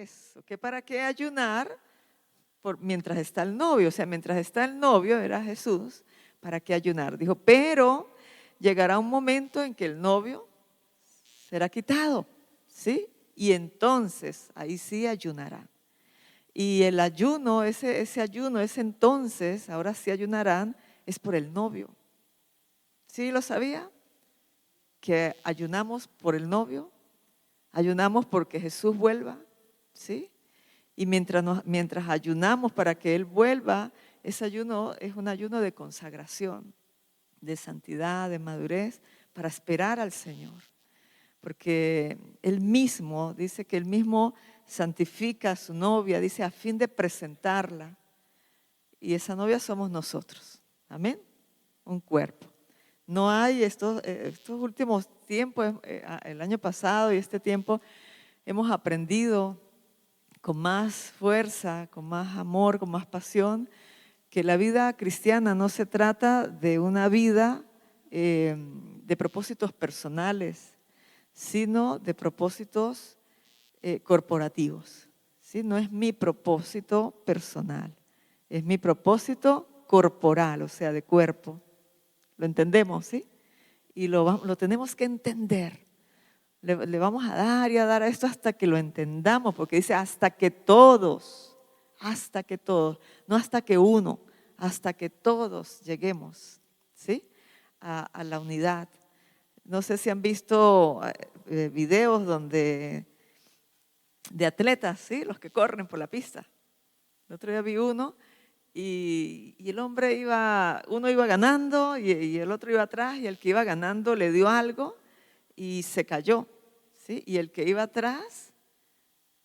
eso, que para qué ayunar mientras está el novio, o sea, mientras está el novio, era Jesús, ¿para qué ayunar? Dijo, pero llegará un momento en que el novio será quitado, ¿sí? Y entonces, ahí sí ayunarán. Y el ayuno, ese ayuno, ese entonces, ahora sí ayunarán, es por el novio. ¿Sí lo sabía? Que ayunamos por el novio, ayunamos porque Jesús vuelva, ¿sí? Y mientras ayunamos para que Él vuelva, ese ayuno es un ayuno de consagración, de santidad, de madurez, para esperar al Señor. Porque Él mismo, dice que Él mismo santifica a su novia, dice a fin de presentarla. Y esa novia somos nosotros. Amén. Un cuerpo. No hay estos últimos tiempos, el año pasado y este tiempo, hemos aprendido con más fuerza, con más amor, con más pasión, que la vida cristiana no se trata de una vida de propósitos personales, sino de propósitos corporativos. ¿Sí? No es mi propósito personal, es mi propósito corporal, o sea, de cuerpo. ¿Lo entendemos? ¿Sí? Y lo tenemos que entender. Le vamos a dar y a dar a esto hasta que lo entendamos, porque dice hasta que todos, no hasta que uno, hasta que todos lleguemos, ¿sí? A la unidad. No sé si han visto videos de atletas, ¿sí? Los que corren por la pista. El otro día vi uno y el hombre uno iba ganando y el otro iba atrás, y el que iba ganando le dio algo y se cayó, ¿sí? Y el que iba atrás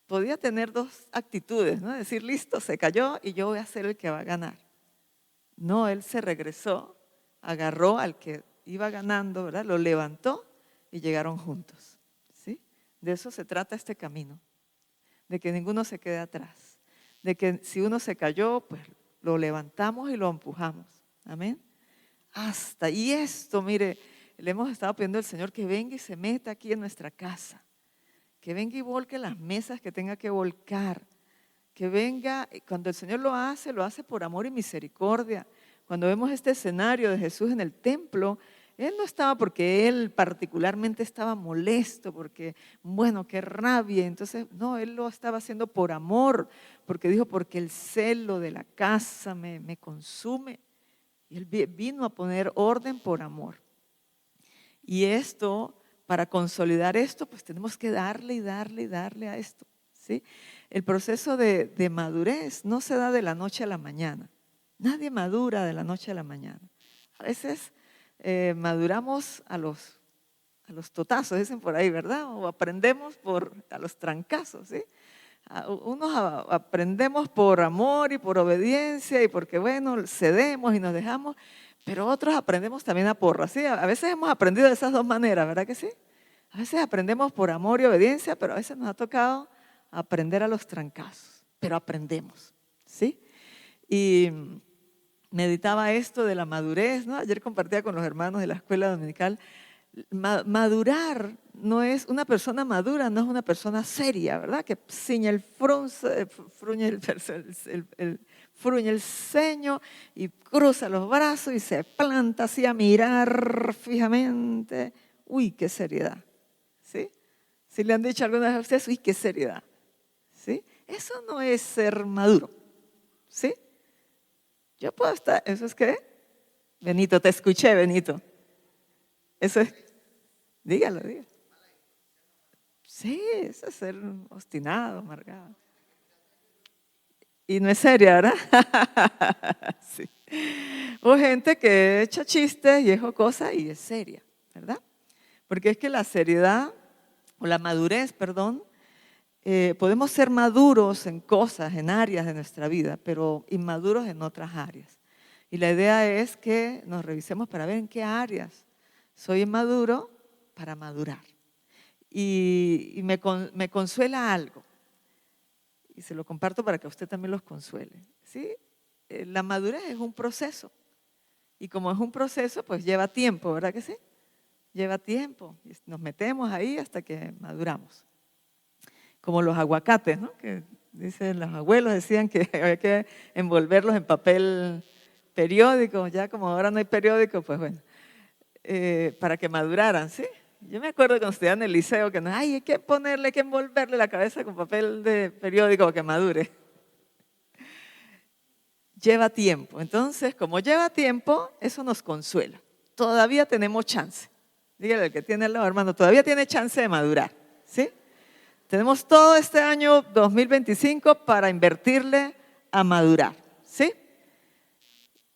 podía tener dos actitudes, ¿no? Decir, listo, se cayó y yo voy a ser el que va a ganar. No, él se regresó, agarró al que iba ganando, ¿verdad? Lo levantó y llegaron juntos, ¿sí? De eso se trata este camino, de que ninguno se quede atrás, de que si uno se cayó, pues lo levantamos y lo empujamos. Amén. Y esto, mire, le hemos estado pidiendo al Señor que venga y se meta aquí en nuestra casa, que venga y volque las mesas que tenga que volcar, que venga, cuando el Señor lo hace por amor y misericordia. Cuando vemos este escenario de Jesús en el templo, Él no estaba porque Él particularmente estaba molesto, porque, bueno, qué rabia. Entonces, no, Él lo estaba haciendo por amor, porque dijo, porque el celo de la casa me consume. Y Él vino a poner orden por amor. Y esto, para consolidar esto, pues tenemos que darle y darle y darle a esto, ¿sí? El proceso de madurez no se da de la noche a la mañana. Nadie madura de la noche a la mañana. A veces maduramos a los totazos, dicen por ahí, ¿verdad? O aprendemos a los trancazos, ¿sí? Unos aprendemos por amor y por obediencia y porque, bueno, cedemos y nos dejamos, pero otros aprendemos también a porras, ¿sí? A veces hemos aprendido de esas dos maneras, ¿verdad que sí? A veces aprendemos por amor y obediencia, pero a veces nos ha tocado aprender a los trancazos, pero aprendemos, ¿sí? Y meditaba esto de la madurez, ¿no? Ayer compartía con los hermanos de la escuela dominical. Madurar no es una persona madura, no es una persona seria, ¿verdad? Que ciñe fruñe el ceño y cruza los brazos y se planta así a mirar fijamente. Uy, qué seriedad, ¿sí? Si le han dicho alguna vez a ustedes, uy, qué seriedad, ¿sí? Eso no es ser maduro, ¿sí? Yo puedo estar, ¿eso es qué? Benito, te escuché, Benito. Eso es. Dígalo, dígalo. Sí, eso es ser obstinado, amargado. Y no es seria, ¿verdad? Sí. O gente que echa chistes y es jocosa y es seria, ¿verdad? Porque es que la seriedad, o la madurez, perdón, podemos ser maduros en cosas, en áreas de nuestra vida, pero inmaduros en otras áreas. Y la idea es que nos revisemos para ver en qué áreas soy inmaduro para madurar. Y me consuela algo, y se lo comparto para que a usted también los consuele, ¿sí? La madurez es un proceso, y como es un proceso, pues lleva tiempo, ¿verdad que sí? Lleva tiempo, y nos metemos ahí hasta que maduramos. como los aguacates, ¿no? Que dicen, los abuelos decían que había que envolverlos en papel periódico, ya como ahora no hay periódico, pues bueno, para que maduraran, ¿sí? Yo me acuerdo cuando estudiaba en el liceo que hay que ponerle, hay que envolverle la cabeza con papel de periódico para que madure. Lleva tiempo. Entonces, como lleva tiempo, eso nos consuela. Todavía tenemos chance. Dígale al que tiene al lado, hermano, todavía tiene chance de madurar, ¿sí? Tenemos todo este año 2025 para invertirle a madurar, ¿sí?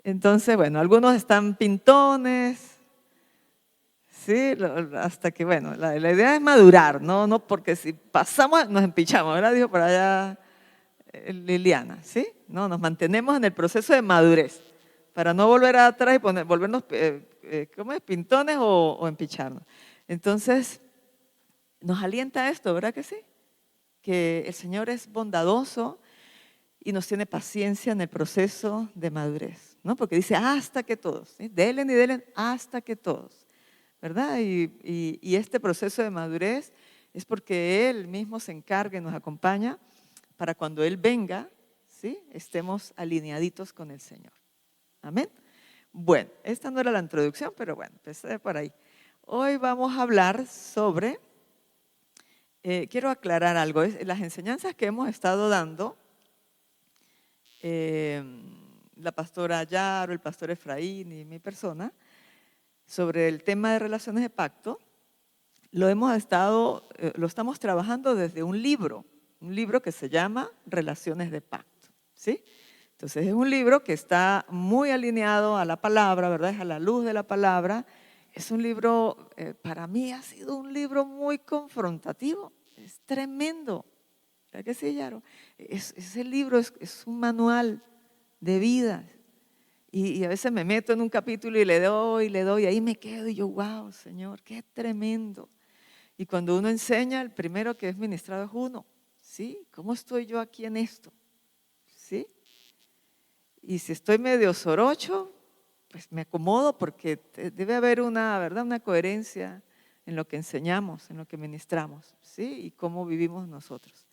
Entonces, bueno, algunos están pintones, ¿sí? Hasta que, bueno, la idea es madurar, no porque si pasamos nos empichamos, ¿verdad? Dijo por allá Liliana, ¿sí? No, nos mantenemos en el proceso de madurez para no volver atrás y volvernos, ¿cómo es? Pintones o empicharnos. Entonces, nos alienta esto, ¿verdad que sí? Que el Señor es bondadoso y nos tiene paciencia en el proceso de madurez, ¿no? Porque dice hasta que todos, ¿sí? Denle y denle hasta que todos, ¿verdad? Y este proceso de madurez es porque Él mismo se encarga y nos acompaña para cuando Él venga, ¿sí? Estemos alineaditos con el Señor. Amén. Bueno, esta no era la introducción, pero bueno, empecé por ahí. Hoy vamos a hablar sobre, quiero aclarar algo, las enseñanzas que hemos estado dando, la pastora Yaro, el pastor Efraín y mi persona, sobre el tema de relaciones de pacto, lo estamos trabajando desde un libro que se llama Relaciones de Pacto, ¿sí? Entonces es un libro que está muy alineado a la palabra, ¿verdad? Es a la luz de la palabra. Es un libro, para mí ha sido un libro muy confrontativo, es tremendo. ¿Verdad que sí, Yaro? Ese libro es un manual de vida. Y a veces me meto en un capítulo y le doy, y ahí me quedo y yo, wow, Señor, qué tremendo. Y cuando uno enseña, el primero que es ministrado es uno, ¿sí? ¿Cómo estoy yo aquí en esto? ¿Sí? Y si estoy medio sorocho, pues me acomodo porque debe haber una, ¿verdad? Una coherencia en lo que enseñamos, en lo que ministramos, ¿sí? Y cómo vivimos nosotros.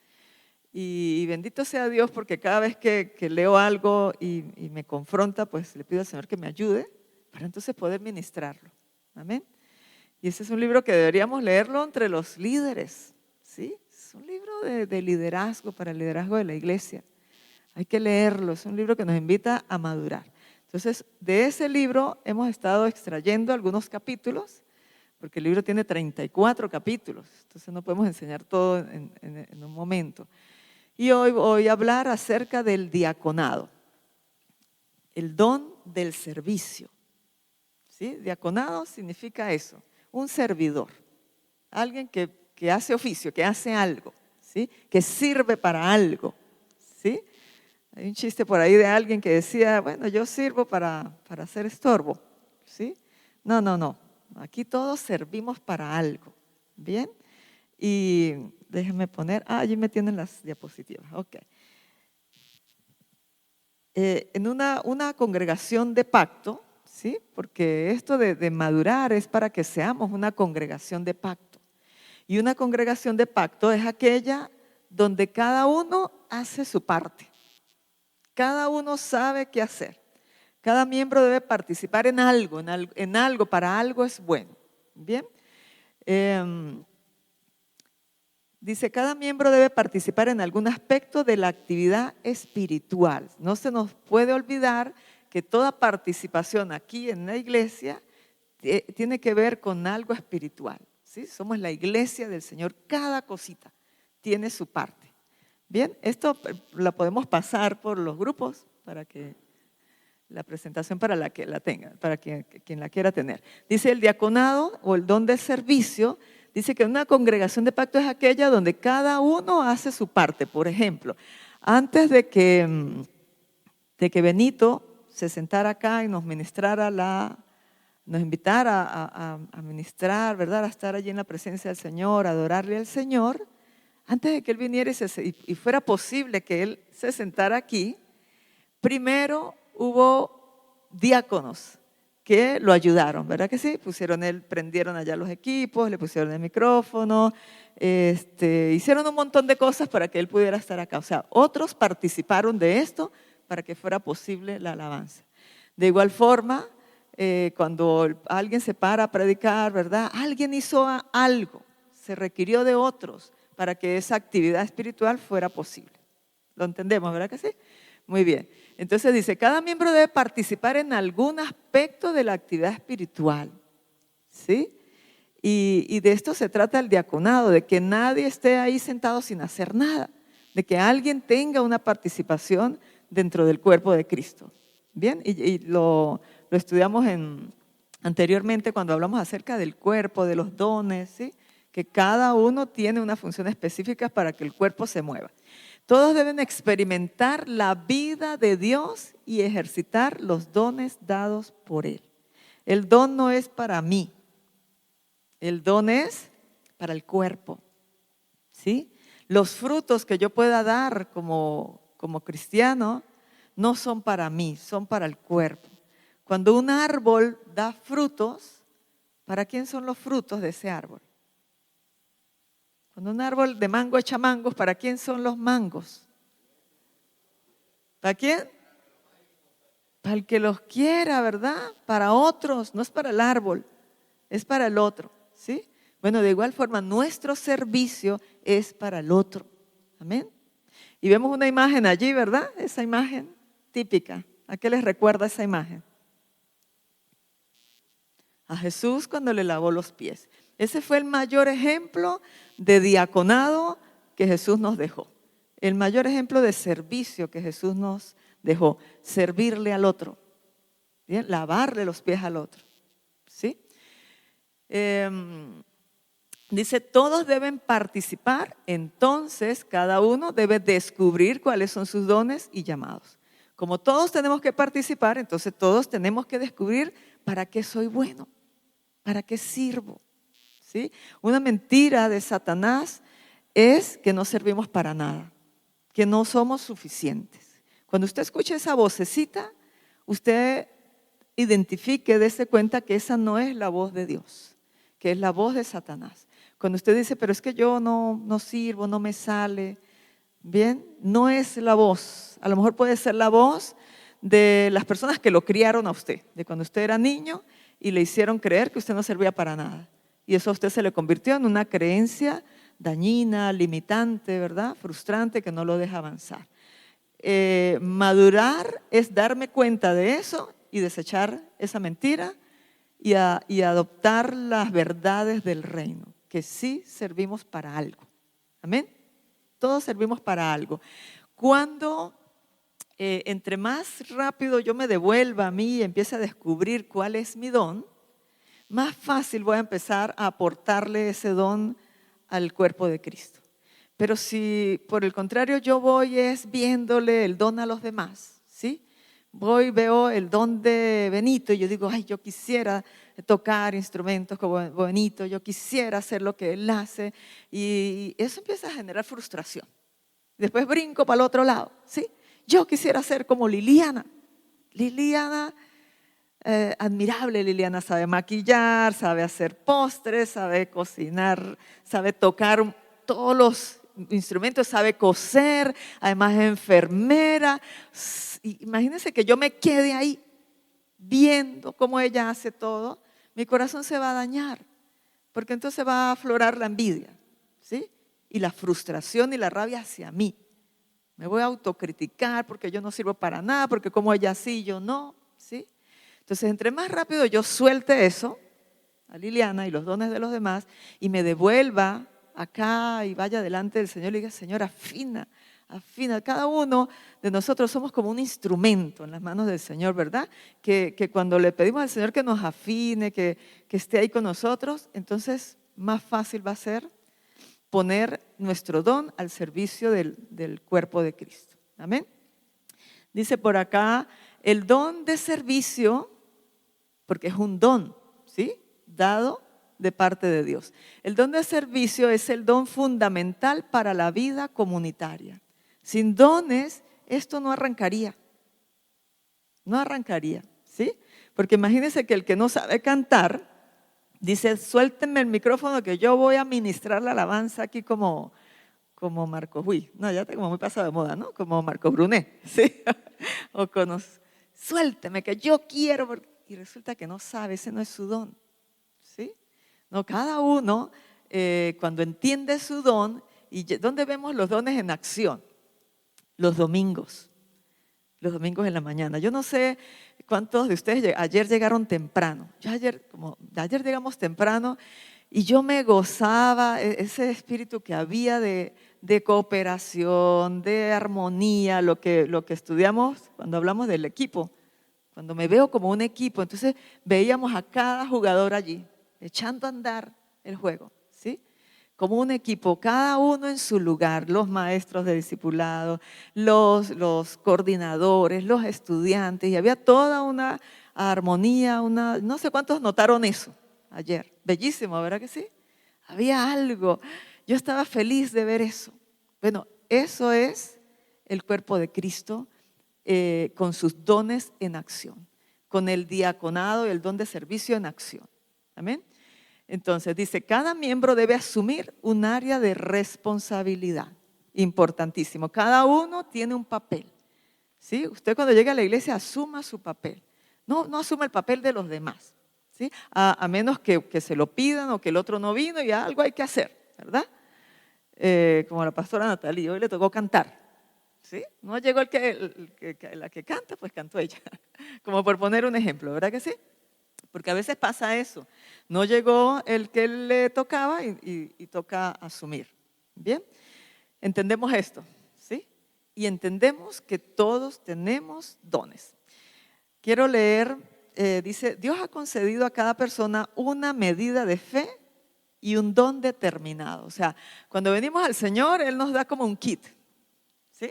Y bendito sea Dios porque cada vez que leo algo y me confronta, pues le pido al Señor que me ayude para entonces poder ministrarlo. Amén. Y ese es un libro que deberíamos leerlo entre los líderes, ¿sí? Es un libro de liderazgo, para el liderazgo de la iglesia. Hay que leerlo, es un libro que nos invita a madurar. Entonces, de ese libro hemos estado extrayendo algunos capítulos, porque el libro tiene 34 capítulos, entonces no podemos enseñar todo en un momento. Y hoy voy a hablar acerca del diaconado, el don del servicio, ¿sí? Diaconado significa eso, un servidor, alguien que hace oficio, que hace algo, ¿sí? Que sirve para algo, ¿sí? Hay un chiste por ahí de alguien que decía, bueno, yo sirvo para hacer estorbo, ¿sí? No, aquí todos servimos para algo, ¿bien? Y déjenme poner, allí me tienen las diapositivas, ok. En una congregación de pacto, ¿sí? Porque esto de madurar es para que seamos una congregación de pacto. Y una congregación de pacto es aquella donde cada uno hace su parte. Cada uno sabe qué hacer. Cada miembro debe participar en algo, para algo es bueno. Bien. Dice, cada miembro debe participar en algún aspecto de la actividad espiritual. No se nos puede olvidar que toda participación aquí en la iglesia tiene que ver con algo espiritual, ¿sí? Somos la iglesia del Señor, cada cosita tiene su parte. Bien, esto la podemos pasar por los grupos para que la presentación para la que la tenga, para quien la quiera tener. Dice el diaconado o el don de servicio, dice que una congregación de pacto es aquella donde cada uno hace su parte. Por ejemplo, antes de que Benito se sentara acá y nos ministrara nos invitara a ministrar, ¿verdad? A estar allí en la presencia del Señor, a adorarle al Señor. Antes de que Él viniera y fuera posible que Él se sentara aquí, primero hubo diáconos que lo ayudaron, ¿verdad que sí? Prendieron allá los equipos, le pusieron el micrófono, hicieron un montón de cosas para que él pudiera estar acá. O sea, otros participaron de esto para que fuera posible la alabanza. De igual forma, cuando alguien se para a predicar, ¿verdad? Alguien hizo algo, se requirió de otros para que esa actividad espiritual fuera posible. ¿Lo entendemos, verdad que sí? Muy bien. Entonces dice, cada miembro debe participar en algún aspecto de la actividad espiritual, ¿sí? Y de esto se trata el diaconado, de que nadie esté ahí sentado sin hacer nada, de que alguien tenga una participación dentro del cuerpo de Cristo. Bien, y lo estudiamos anteriormente cuando hablamos acerca del cuerpo, de los dones, ¿sí? Que cada uno tiene una función específica para que el cuerpo se mueva. Todos deben experimentar la vida de Dios y ejercitar los dones dados por Él. El don no es para mí, el don es para el cuerpo, ¿sí? Los frutos que yo pueda dar como cristiano no son para mí, son para el cuerpo. Cuando un árbol da frutos, ¿para quién son los frutos de ese árbol? Cuando un árbol de mango echa mangos, ¿para quién son los mangos? ¿Para quién? Para el que los quiera, ¿verdad? Para otros, no es para el árbol, es para el otro, ¿sí? Bueno, de igual forma, nuestro servicio es para el otro. Amén. Y vemos una imagen allí, ¿verdad? Esa imagen típica. ¿A qué les recuerda esa imagen? A Jesús cuando le lavó los pies. Ese fue el mayor ejemplo de diaconado que Jesús nos dejó. El mayor ejemplo de servicio que Jesús nos dejó. Servirle al otro. ¿Bien? Lavarle los pies al otro. ¿Sí? Dice, todos deben participar, entonces cada uno debe descubrir cuáles son sus dones y llamados. Como todos tenemos que participar, entonces todos tenemos que descubrir para qué soy bueno, para qué sirvo. ¿Sí? Una mentira de Satanás es que no servimos para nada, que no somos suficientes. Cuando usted escuche esa vocecita, usted identifique, dése cuenta que esa no es la voz de Dios, que es la voz de Satanás. Cuando usted dice, pero es que yo no sirvo, no me sale, bien, no es la voz. A lo mejor puede ser la voz de las personas que lo criaron a usted, de cuando usted era niño y le hicieron creer que usted no servía para nada. Y eso a usted se le convirtió en una creencia dañina, limitante, ¿verdad? Frustrante, que no lo deja avanzar. Madurar es darme cuenta de eso y desechar esa mentira y adoptar las verdades del reino, que sí servimos para algo. Amén. Todos servimos para algo. Cuando entre más rápido yo me devuelva a mí y empiece a descubrir cuál es mi don, más fácil voy a empezar a aportarle ese don al cuerpo de Cristo. Pero si por el contrario yo voy viéndole el don a los demás, ¿sí? Veo el don de Benito y yo digo, ay, yo quisiera tocar instrumentos como Benito, yo quisiera hacer lo que él hace, y eso empieza a generar frustración. Después brinco para el otro lado, ¿sí? Yo quisiera ser como Liliana. Liliana, admirable. Liliana sabe maquillar, sabe hacer postres, sabe cocinar, sabe tocar todos los instrumentos, sabe coser, además es enfermera. Imagínense que yo me quede ahí viendo cómo ella hace todo, mi corazón se va a dañar, porque entonces va a aflorar la envidia, ¿sí? Y la frustración y la rabia hacia mí. Me voy a autocriticar porque yo no sirvo para nada, porque como ella sí, yo no, ¿sí? Entonces, entre más rápido yo suelte eso, a Liliana y los dones de los demás, y me devuelva acá y vaya delante del Señor y diga, Señor, afina. Cada uno de nosotros somos como un instrumento en las manos del Señor, ¿verdad? Que cuando le pedimos al Señor que nos afine, que esté ahí con nosotros, entonces más fácil va a ser poner nuestro don al servicio del cuerpo de Cristo. Amén. Dice por acá, el don de servicio, porque es un don, ¿sí? Dado de parte de Dios. El don de servicio es el don fundamental para la vida comunitaria. Sin dones, esto no arrancaría. No arrancaría, ¿sí? Porque imagínense que el que no sabe cantar, dice, suéltenme el micrófono que yo voy a ministrar la alabanza aquí como Marcos, no, ya está como muy pasado de moda, ¿no? Como Marcos Brunet, ¿sí? O suélteme que yo quiero, y resulta que no sabe, ese no es su don, ¿sí? No, cada uno, cuando entiende su don, ¿dónde vemos los dones en acción? Los domingos en la mañana. Yo no sé cuántos de ustedes ayer llegaron temprano. Ayer llegamos temprano y yo me gozaba ese espíritu que había de cooperación, de armonía, lo que estudiamos cuando hablamos del equipo. Cuando me veo como un equipo, entonces veíamos a cada jugador allí, echando a andar el juego, ¿sí? Como un equipo, cada uno en su lugar, los maestros de discipulado, los coordinadores, los estudiantes, y había toda una armonía, no sé cuántos notaron eso ayer. Bellísimo, ¿verdad que sí? Había algo. Yo estaba feliz de ver eso. Bueno, eso es el cuerpo de Cristo con sus dones en acción, con el diaconado y el don de servicio en acción. Amén. Entonces dice, cada miembro debe asumir un área de responsabilidad. Importantísimo. Cada uno tiene un papel. ¿Sí? Usted cuando llega a la iglesia asuma su papel. No asuma el papel de los demás. ¿Sí? A menos que se lo pidan o que el otro no vino y algo hay que hacer, ¿verdad? Como la pastora Natalie, hoy le tocó cantar. ¿Sí? No llegó la que canta, pues cantó ella. Como por poner un ejemplo, ¿verdad que sí? Porque a veces pasa eso. No llegó el que le tocaba y toca asumir. ¿Bien? Entendemos esto, ¿sí? Y entendemos que todos tenemos dones. Quiero leer, dice, Dios ha concedido a cada persona una medida de fe y un don determinado. O sea, cuando venimos al Señor, Él nos da como un kit, ¿sí?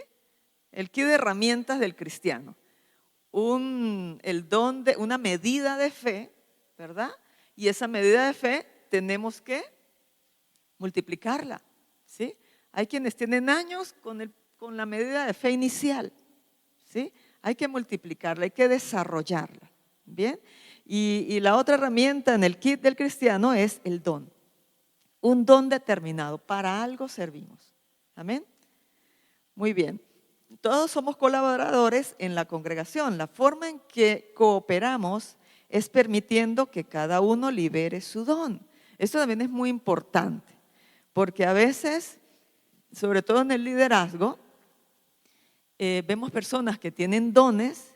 El kit de herramientas del cristiano. El don de una medida de fe, ¿verdad? Y esa medida de fe tenemos que multiplicarla, ¿sí? Hay quienes tienen años con la medida de fe inicial, ¿sí? Hay que multiplicarla, hay que desarrollarla, ¿bien? Y la otra herramienta en el kit del cristiano es el don. Un don determinado, para algo servimos. ¿Amén? Muy bien. Todos somos colaboradores en la congregación. La forma en que cooperamos es permitiendo que cada uno libere su don. Esto también es muy importante, porque a veces, sobre todo en el liderazgo, vemos personas que tienen dones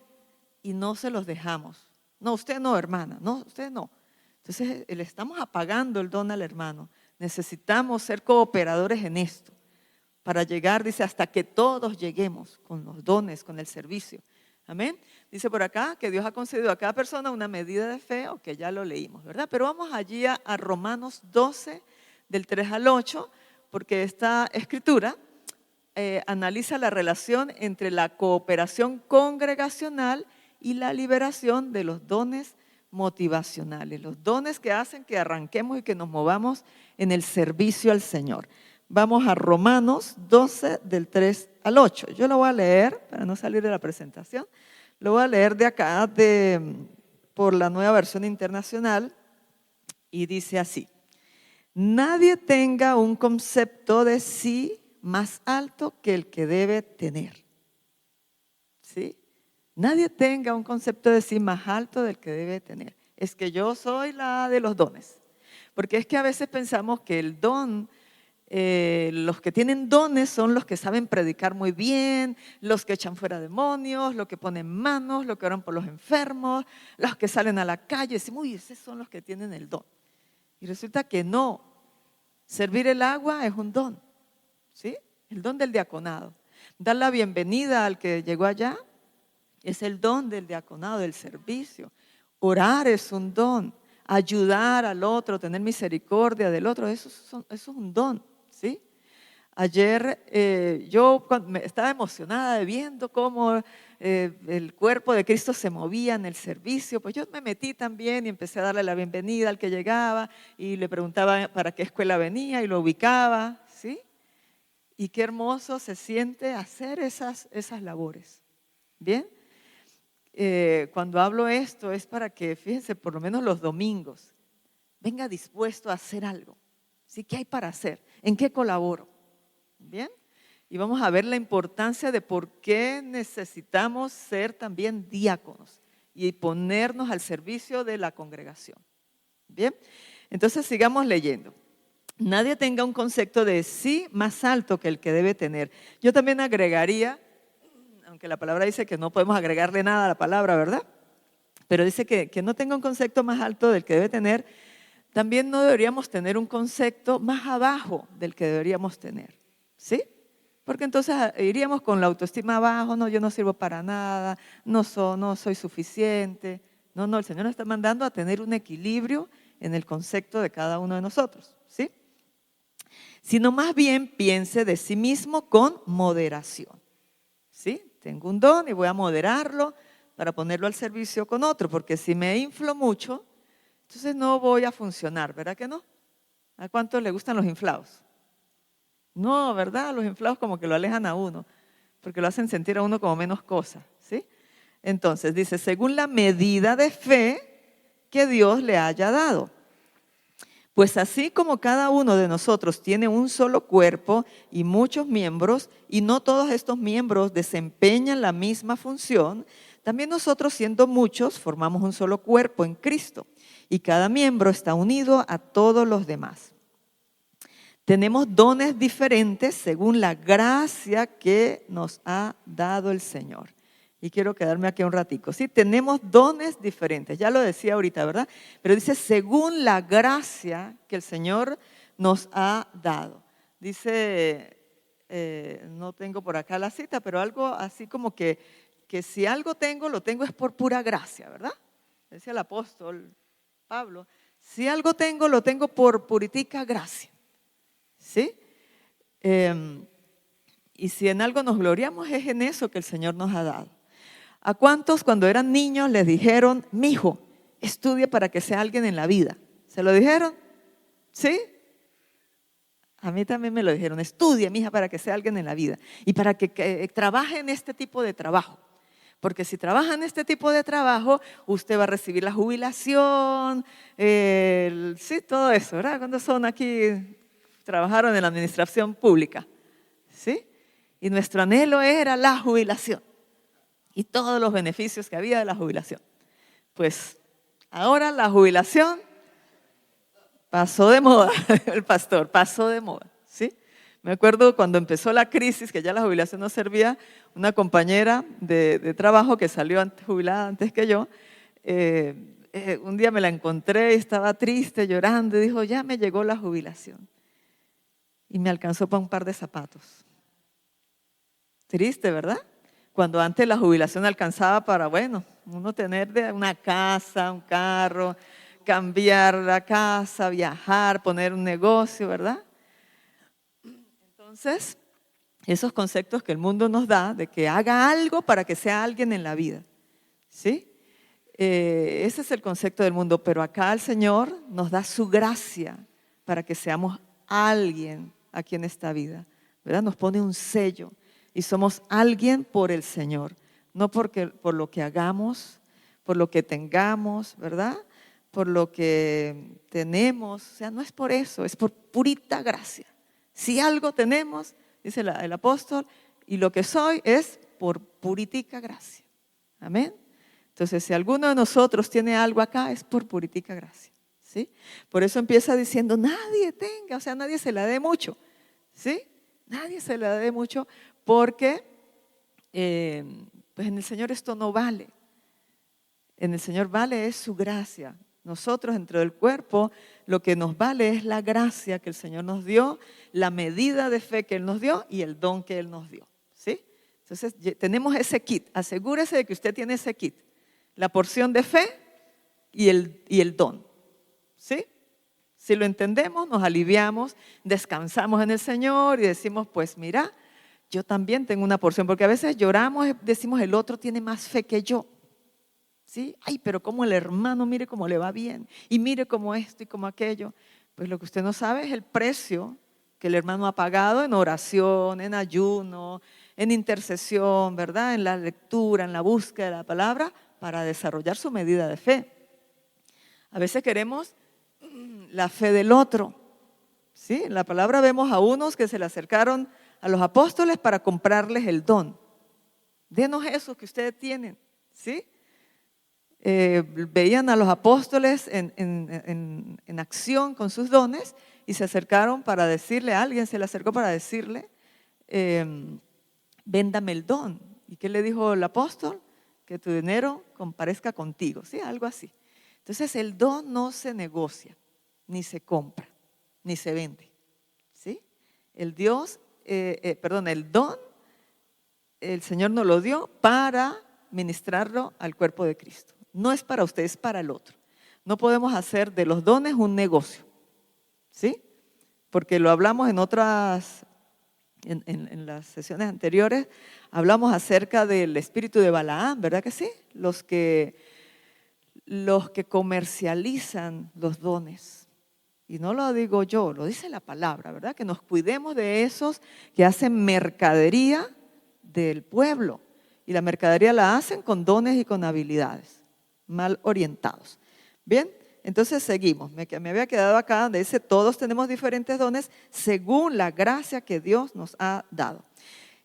y no se los dejamos. No, usted no, hermana, no, usted no. Entonces le estamos apagando el don al hermano. Necesitamos ser cooperadores en esto para llegar, dice, hasta que todos lleguemos con los dones, con el servicio. Amén. Dice por acá que Dios ha concedido a cada persona una medida de fe, o que ya lo leímos, ¿verdad? Pero vamos allí a Romanos 12, del 3 al 8, porque esta escritura analiza la relación entre la cooperación congregacional y la liberación de los dones motivacionales, los dones que hacen que arranquemos y que nos movamos en el servicio al Señor. Vamos a Romanos 12, del 3 al 8. Yo lo voy a leer, para no salir de la presentación, lo voy a leer de acá, por la Nueva Versión Internacional, y dice así: nadie tenga un concepto de sí más alto que el que debe tener. ¿Sí? Nadie tenga un concepto de sí más alto del que debe tener. Es que yo soy la de los dones. Porque es que a veces pensamos que el don, los que tienen dones son los que saben predicar muy bien, los que echan fuera demonios, los que ponen manos, los que oran por los enfermos, los que salen a la calle y decimos, uy, esos son los que tienen el don. Y resulta que no. Servir el agua es un don, ¿sí? El don del diaconado. Dar la bienvenida al que llegó allá es el don del diaconado, del servicio. Orar es un don. Ayudar al otro, tener misericordia del otro, eso es un don, ¿sí? Ayer yo estaba emocionada de viendo cómo el cuerpo de Cristo se movía en el servicio, pues yo me metí también y empecé a darle la bienvenida al que llegaba y le preguntaba para qué escuela venía y lo ubicaba, ¿sí? Y qué hermoso se siente hacer esas labores, ¿bien? cuando hablo esto es para que, fíjense, por lo menos los domingos, venga dispuesto a hacer algo. ¿Sí? ¿Qué hay para hacer? ¿En qué colaboro? ¿Bien? Y vamos a ver la importancia de por qué necesitamos ser también diáconos y ponernos al servicio de la congregación. ¿Bien? Entonces sigamos leyendo. Nadie tenga un concepto de sí más alto que el que debe tener. Yo también agregaría, aunque la palabra dice que no podemos agregarle nada a la palabra, ¿verdad? Pero dice que no tenga un concepto más alto del que debe tener. También no deberíamos tener un concepto más abajo del que deberíamos tener, ¿sí? Porque entonces iríamos con la autoestima abajo, no, yo no sirvo para nada, no soy suficiente. No, el Señor nos está mandando a tener un equilibrio en el concepto de cada uno de nosotros, ¿sí? Sino más bien piense de sí mismo con moderación, ¿sí? Tengo un don y voy a moderarlo para ponerlo al servicio con otro, porque si me inflo mucho, entonces no voy a funcionar, ¿verdad que no? ¿A cuántos le gustan los inflados? No, ¿verdad? Los inflados como que lo alejan a uno, porque lo hacen sentir a uno como menos cosa, ¿sí? Entonces dice, según la medida de fe que Dios le haya dado. Pues así como cada uno de nosotros tiene un solo cuerpo y muchos miembros, y no todos estos miembros desempeñan la misma función, también nosotros, siendo muchos, formamos un solo cuerpo en Cristo, y cada miembro está unido a todos los demás. Tenemos dones diferentes según la gracia que nos ha dado el Señor. Y quiero quedarme aquí un ratico. Sí, tenemos dones diferentes, ya lo decía ahorita, ¿verdad? Pero dice, según la gracia que el Señor nos ha dado. Dice, no tengo por acá la cita, pero algo así como que si algo tengo, lo tengo es por pura gracia, ¿verdad? Decía el apóstol Pablo, si algo tengo, lo tengo por puritica gracia. ¿Sí? Y si en algo nos gloriamos es en eso que el Señor nos ha dado. ¿A cuántos cuando eran niños les dijeron, mijo, estudie para que sea alguien en la vida? ¿Se lo dijeron? ¿Sí? A mí también me lo dijeron, estudie, mija, para que sea alguien en la vida y para que trabaje en este tipo de trabajo. Porque si trabaja en este tipo de trabajo, usted va a recibir la jubilación, sí, todo eso, ¿verdad? Cuando son aquí, trabajaron en la administración pública, ¿sí? Y nuestro anhelo era la jubilación y todos los beneficios que había de la jubilación. Pues ahora la jubilación pasó de moda, el pastor, pasó de moda, ¿sí? Me acuerdo cuando empezó la crisis, que ya la jubilación no servía, una compañera de trabajo que salió jubilada antes que yo, un día me la encontré y estaba triste, llorando, y dijo, ya me llegó la jubilación. Y me alcanzó para un par de zapatos. Triste, ¿verdad? Cuando antes la jubilación alcanzaba para, bueno, uno tener una casa, un carro, cambiar la casa, viajar, poner un negocio, ¿verdad? Entonces, esos conceptos que el mundo nos da de que haga algo para que sea alguien en la vida, ¿sí? Ese es el concepto del mundo, pero acá el Señor nos da su gracia para que seamos alguien aquí en esta vida, ¿verdad? Nos pone un sello y somos alguien por el Señor, no por lo que hagamos, por lo que tengamos, ¿verdad? Por lo que tenemos, o sea, no es por eso, es por purita gracia. Si algo tenemos, dice el apóstol, y lo que soy es por puritica gracia. Amén. Entonces, si alguno de nosotros tiene algo acá, es por puritica gracia. ¿Sí? Por eso empieza diciendo, nadie tenga, o sea, nadie se la dé mucho. ¿Sí? Nadie se la dé mucho porque pues en el Señor esto no vale. En el Señor vale es su gracia. Nosotros dentro del cuerpo lo que nos vale es la gracia que el Señor nos dio, la medida de fe que Él nos dio y el don que Él nos dio. ¿Sí? Entonces tenemos ese kit, asegúrese de que usted tiene ese kit, la porción de fe y el don. ¿Sí? Si lo entendemos, nos aliviamos, descansamos en el Señor y decimos, pues mira, yo también tengo una porción, porque a veces lloramos, decimos el otro tiene más fe que yo. ¿Sí? Ay, pero como el hermano, mire cómo le va bien, y mire cómo esto y cómo aquello. Pues lo que usted no sabe es el precio que el hermano ha pagado en oración, en ayuno, en intercesión, ¿verdad? En la lectura, en la búsqueda de la palabra, para desarrollar su medida de fe. A veces queremos la fe del otro, ¿sí? En la palabra vemos a unos que se le acercaron a los apóstoles para comprarles el don. Denos eso que ustedes tienen, ¿sí? Veían a los apóstoles en acción con sus dones y se acercaron para decirle, alguien se le acercó para decirle, véndame el don. ¿Y qué le dijo el apóstol? Que tu dinero comparezca contigo, ¿sí? Algo así. Entonces el don no se negocia, ni se compra, ni se vende, ¿sí? El don, el Señor nos lo dio para ministrarlo al cuerpo de Cristo. No es para usted, es para el otro. No podemos hacer de los dones un negocio, ¿sí? Porque lo hablamos en las sesiones anteriores, hablamos acerca del espíritu de Balaam, ¿verdad que sí? Los que comercializan los dones. Y no lo digo yo, lo dice la palabra, ¿verdad? Que nos cuidemos de esos que hacen mercadería del pueblo. Y la mercadería la hacen con dones y con habilidades mal orientados. Bien, entonces seguimos. Me había quedado acá donde dice, todos tenemos diferentes dones según la gracia que Dios nos ha dado.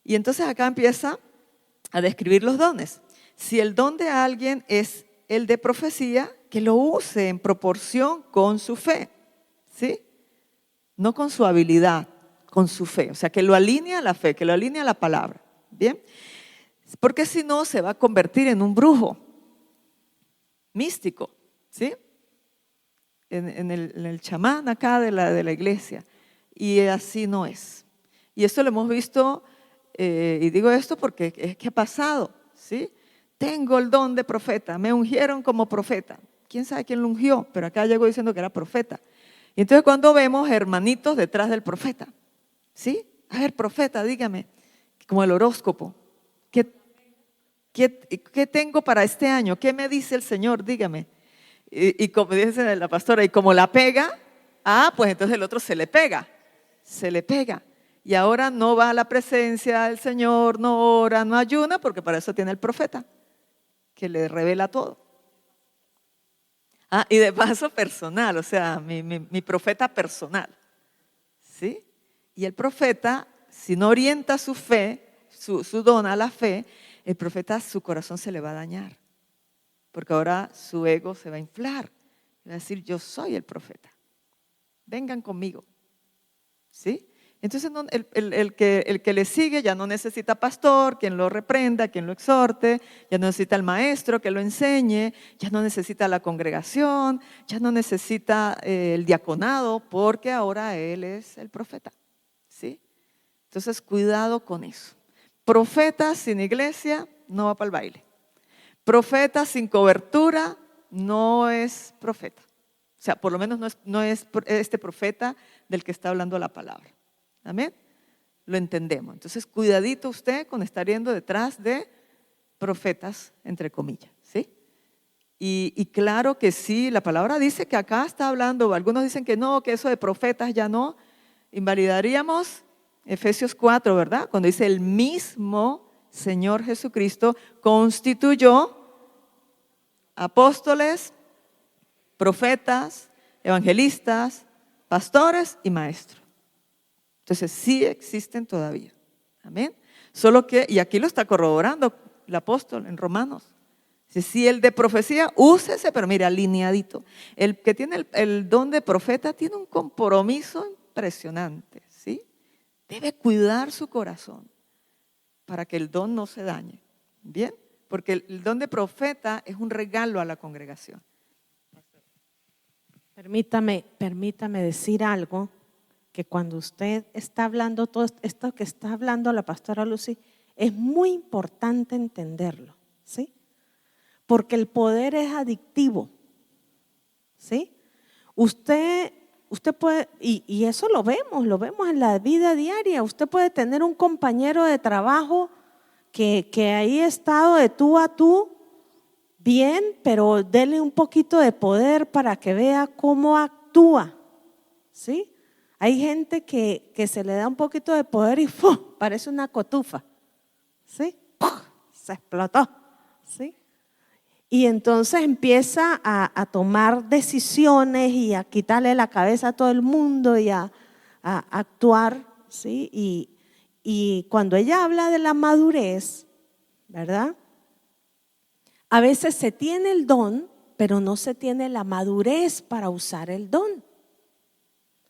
Y entonces acá empieza a describir los dones. Si el don de alguien es el de profecía, que lo use en proporción con su fe, ¿sí? No con su habilidad, con su fe. O sea, que lo alinee a la fe, que lo alinee a la palabra. Bien, porque si no se va a convertir en un brujo místico, ¿sí? En el chamán acá de la iglesia. Y así no es. Y esto lo hemos visto, y digo esto porque es que ha pasado, ¿sí? Tengo el don de profeta, me ungieron como profeta. ¿Quién sabe quién lo ungió? Pero acá llegó diciendo que era profeta. Y entonces cuando vemos hermanitos detrás del profeta, ¿sí? A ver, profeta, dígame, como el horóscopo, ¿qué tengo para este año? ¿Qué me dice el Señor? Dígame. Y como dice la pastora, y como la pega, pues entonces el otro se le pega. Y ahora no va a la presencia del Señor, no ora, no ayuna, porque para eso tiene el profeta, que le revela todo. Y de paso personal, o sea, mi profeta personal, ¿sí? Y el profeta, si no orienta su fe, su don a la fe, el profeta, su corazón se le va a dañar, porque ahora su ego se va a inflar. Va a decir, yo soy el profeta, vengan conmigo, ¿sí? Entonces el que le sigue ya no necesita pastor, quien lo reprenda, quien lo exhorte, ya no necesita el maestro que lo enseñe, ya no necesita la congregación, ya no necesita el diaconado, porque ahora él es el profeta, ¿sí? Entonces cuidado con eso. Profeta sin iglesia no va para el baile. Profeta sin cobertura no es profeta. O sea, por lo menos no es este profeta del que está hablando la palabra. Amén. Lo entendemos. Entonces, cuidadito usted con estar yendo detrás de profetas, entre comillas, ¿sí? Y claro que sí, la palabra dice que acá está hablando, algunos dicen que no, que eso de profetas ya no. Invalidaríamos Efesios 4, ¿verdad? Cuando dice el mismo Señor Jesucristo constituyó apóstoles, profetas, evangelistas, pastores y maestros. Entonces sí existen todavía. Amén. Solo que, y aquí lo está corroborando el apóstol en Romanos. Si el de profecía, úsese, pero mira, alineadito. El que tiene el don de profeta tiene un compromiso impresionante, ¿sí? Debe cuidar su corazón para que el don no se dañe. ¿Bien? Porque el don de profeta es un regalo a la congregación. Permítame decir algo, que cuando usted está hablando todo esto que está hablando la pastora Lucy, es muy importante entenderlo, ¿sí? Porque el poder es adictivo, ¿sí? Usted puede, y eso lo vemos en la vida diaria. Usted puede tener un compañero de trabajo que ahí ha estado de tú a tú, bien, pero dele un poquito de poder para que vea cómo actúa, ¿sí? Hay gente que se le da un poquito de poder y ¡fum!, parece una cotufa, ¿sí? ¡Puf! Se explotó, ¿sí? Y entonces empieza a tomar decisiones y a quitarle la cabeza a todo el mundo y a actuar, ¿sí? Y cuando ella habla de la madurez, ¿verdad? A veces se tiene el don, pero no se tiene la madurez para usar el don.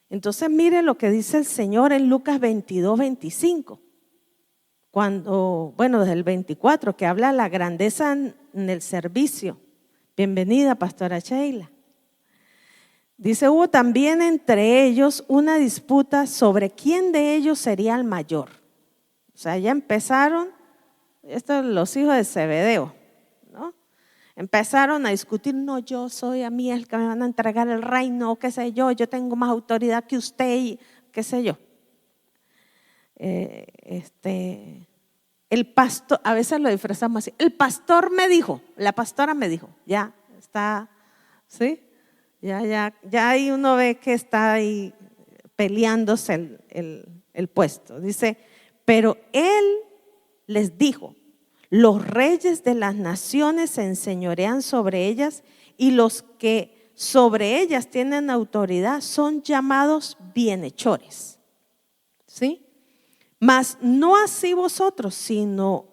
Entonces mire lo que dice el Señor en Lucas 22, 25. Desde el 24, que habla de la grandeza en el servicio. Bienvenida, pastora Sheila. Dice, hubo también entre ellos una disputa sobre quién de ellos sería el mayor. O sea, ya empezaron, los hijos de Zebedeo, ¿no? Empezaron a discutir, no, yo soy a mí el que me van a entregar el reino, qué sé yo tengo más autoridad que usted y qué sé yo. El pastor, a veces lo disfrazamos así, el pastor me dijo, la pastora me dijo, ya está, ¿sí? Ya ahí uno ve que está ahí peleándose el puesto. Dice, pero él les dijo, los reyes de las naciones se enseñorean sobre ellas y los que sobre ellas tienen autoridad son llamados bienhechores, ¿sí? Mas no así vosotros, sino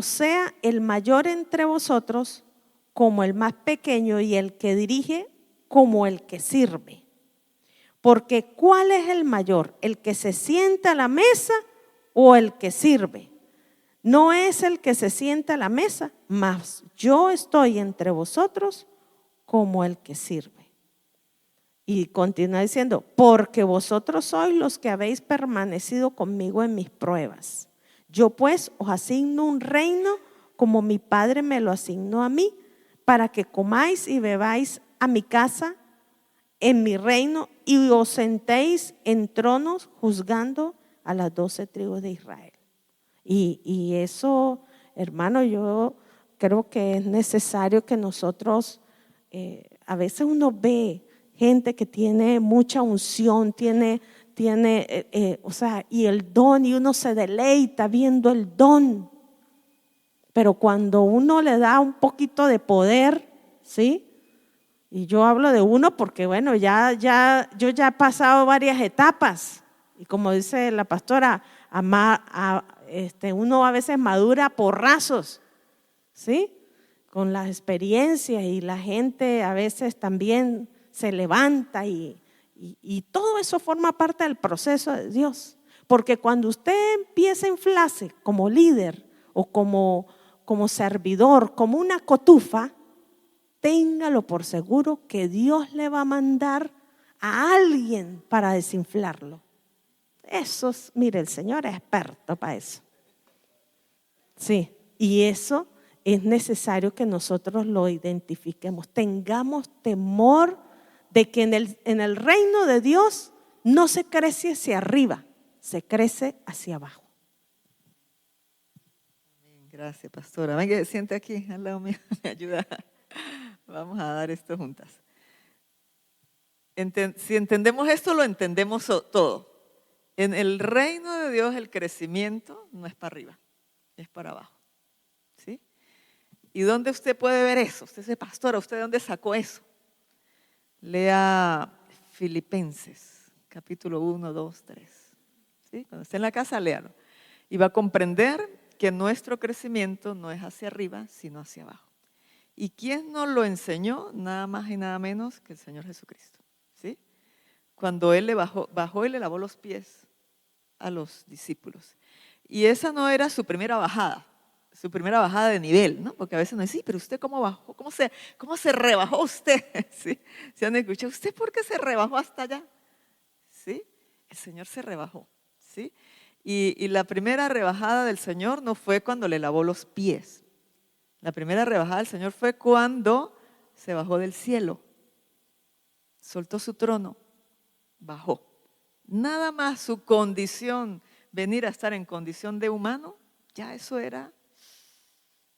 sea el mayor entre vosotros como el más pequeño y el que dirige como el que sirve. Porque ¿cuál es el mayor? ¿El que se sienta a la mesa o el que sirve? No es el que se sienta a la mesa, mas yo estoy entre vosotros como el que sirve. Y continúa diciendo, porque vosotros sois los que habéis permanecido conmigo en mis pruebas. Yo pues os asigno un reino como mi Padre me lo asignó a mí, para que comáis y bebáis a mi casa en mi reino y os sentéis en tronos juzgando a las 12 tribus de Israel. Y eso, hermano, yo creo que es necesario que nosotros, a veces uno ve gente que tiene mucha unción, o sea, y el don, y uno se deleita viendo el don. Pero cuando uno le da un poquito de poder, ¿sí? Y yo hablo de uno porque, bueno, yo ya he pasado varias etapas. Y como dice la pastora, uno a veces madura porrazos, ¿sí? Con las experiencias, y la gente a veces también se levanta y todo eso forma parte del proceso de Dios. Porque cuando usted empieza a inflarse como líder o como servidor, como una cotufa, téngalo por seguro que Dios le va a mandar a alguien para desinflarlo. Mire, el Señor es experto para eso. Sí, y eso es necesario que nosotros lo identifiquemos. Tengamos temor de que en el reino de Dios no se crece hacia arriba, se crece hacia abajo. Gracias, pastora. Venga, siente aquí al lado mío, me ayuda. Vamos a dar esto juntas. Si entendemos esto, lo entendemos todo. En el reino de Dios el crecimiento no es para arriba, es para abajo. ¿Sí? ¿Y dónde usted puede ver eso? Usted es pastora, ¿usted de dónde sacó eso? Lea Filipenses, capítulo 1, 2, 3. ¿Sí? Cuando esté en la casa, léalo. Y va a comprender que nuestro crecimiento no es hacia arriba, sino hacia abajo. ¿Y quién nos lo enseñó? Nada más y nada menos que el Señor Jesucristo. ¿Sí? Cuando Él le bajó y le lavó los pies a los discípulos. Y esa no era su primera bajada de nivel, ¿no? Porque a veces no dice, sí, pero usted ¿cómo bajó? ¿Cómo se rebajó usted? ¿Sí? ¿Se han escuchado? ¿Usted por qué se rebajó hasta allá? ¿Sí? El Señor se rebajó, ¿sí? Y la primera rebajada del Señor no fue cuando le lavó los pies. La primera rebajada del Señor fue cuando se bajó del cielo, soltó su trono, bajó. Nada más su condición, venir a estar en condición de humano, ya eso era,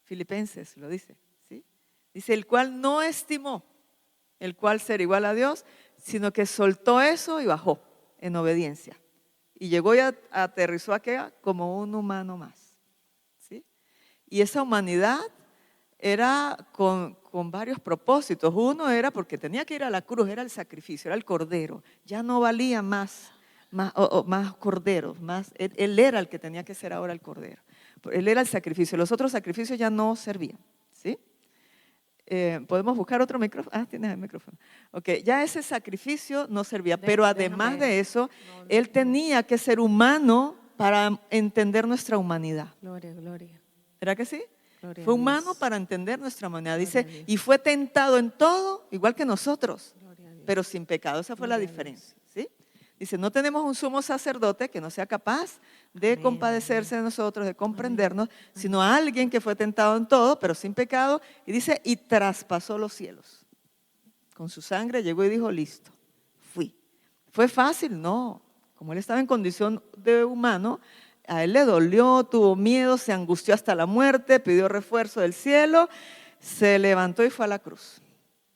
Filipenses lo dice, ¿sí? Dice, el cual no estimó el cual ser igual a Dios, sino que soltó eso y bajó en obediencia y llegó y aterrizó aquí como un humano más. ¿Sí? Y esa humanidad era con varios propósitos. Uno era porque tenía que ir a la cruz, era el sacrificio, era el cordero. Ya no valía más corderos, él era el que tenía que ser ahora el cordero. Él era el sacrificio, los otros sacrificios ya no servían. ¿Sí? ¿Podemos buscar otro micrófono? Ah, tienes el micrófono. Ok, ya ese sacrificio no servía, pero además de eso, él tenía que ser humano para entender nuestra humanidad. Gloria, gloria. ¿Verdad que sí? Gloria Fue a humano Dios. para entender nuestra humanidad. Gloria a Dice, Dios. y fue tentado en todo, igual que nosotros, Gloria a Dios. pero sin pecado. Esa fue la Gloria a diferencia. ¿Sí? Dice, no tenemos un sumo sacerdote que no sea capaz de Amén, compadecerse de nosotros, de comprendernos, sino a alguien que fue tentado en todo, pero sin pecado. Y dice, y traspasó los cielos. Con su sangre llegó y dijo, listo, fui. ¿Fue fácil? No. Como él estaba en condición de humano, a él le dolió, tuvo miedo, se angustió hasta la muerte, pidió refuerzo del cielo, se levantó y fue a la cruz.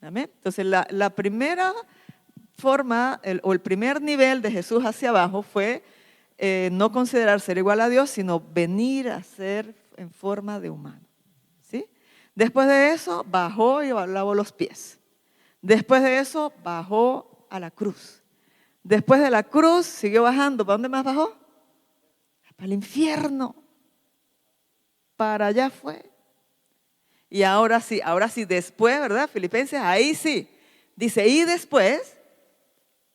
¿Amén? Entonces, la primera forma, el primer nivel de Jesús hacia abajo fue no considerar ser igual a Dios, sino venir a ser en forma de humano. ¿Sí? Después de eso, bajó y lavó los pies. Después de eso, bajó a la cruz. Después de la cruz, siguió bajando. ¿Para dónde más bajó? Para el infierno. Para allá fue. Y ahora sí, después, ¿verdad? Filipenses, ahí sí. Dice, y después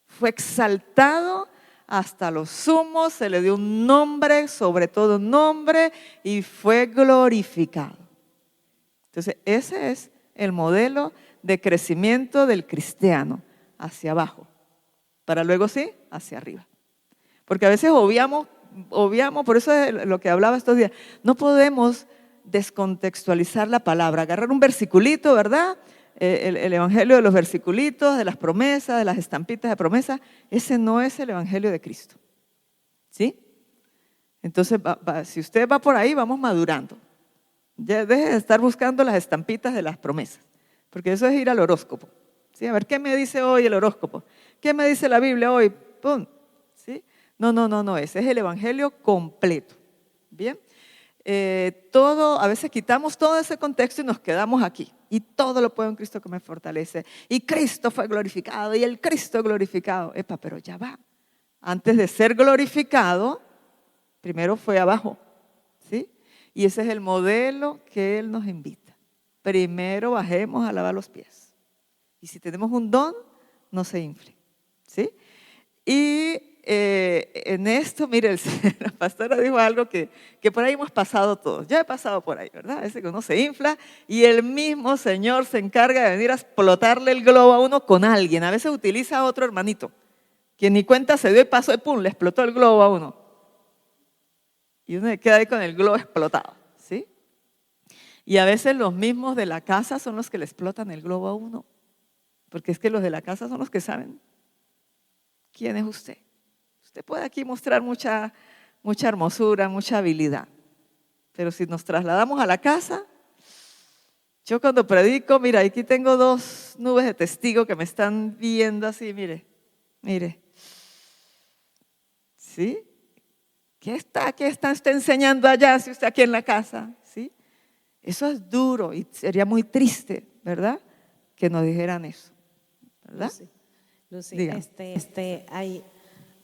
fue exaltado hasta lo sumo, se le dio un nombre, sobre todo un nombre, y fue glorificado. Entonces, ese es el modelo de crecimiento del cristiano, hacia abajo, para luego sí, hacia arriba. Porque a veces obviamos, por eso es lo que hablaba estos días, no podemos descontextualizar la palabra, agarrar un versiculito, ¿verdad? El evangelio de los versiculitos, de las promesas, de las estampitas de promesas, ese no es el evangelio de Cristo. ¿Sí? Entonces, si usted va por ahí, vamos madurando. Ya deje de estar buscando las estampitas de las promesas, porque eso es ir al horóscopo. ¿Sí? A ver, ¿qué me dice hoy el horóscopo? ¿Qué me dice la Biblia hoy? ¡Pum! ¿Sí? No, ese es el evangelio completo. ¿Bien? A veces quitamos todo ese contexto y nos quedamos aquí. Y todo lo puedo en Cristo que me fortalece. Y Cristo fue glorificado y el Cristo glorificado. Epa, pero ya va. Antes de ser glorificado, primero fue abajo. ¿Sí? Y ese es el modelo que Él nos invita. Primero bajemos a lavar los pies. Y si tenemos un don, no se infle. ¿Sí? Y en esto, mire, la pastora dijo algo que por ahí hemos pasado todos. Yo he pasado por ahí, ¿verdad? Ese que uno se infla y el mismo Señor se encarga de venir a explotarle el globo a uno con alguien. A veces utiliza a otro hermanito, que ni cuenta se dio y pasó y pum, le explotó el globo a uno. Y uno se queda ahí con el globo explotado, ¿sí? Y a veces los mismos de la casa son los que le explotan el globo a uno. Porque es que los de la casa son los que saben quién es usted. Usted puede aquí mostrar mucha hermosura, mucha habilidad. Pero si nos trasladamos a la casa, yo cuando predico, mira, aquí tengo 2 nubes de testigos que me están viendo así, mire. ¿Sí? ¿Qué está usted enseñando allá si usted aquí en la casa? ¿Sí? Eso es duro y sería muy triste, ¿verdad? Que nos dijeran eso, ¿verdad? Lucy, hay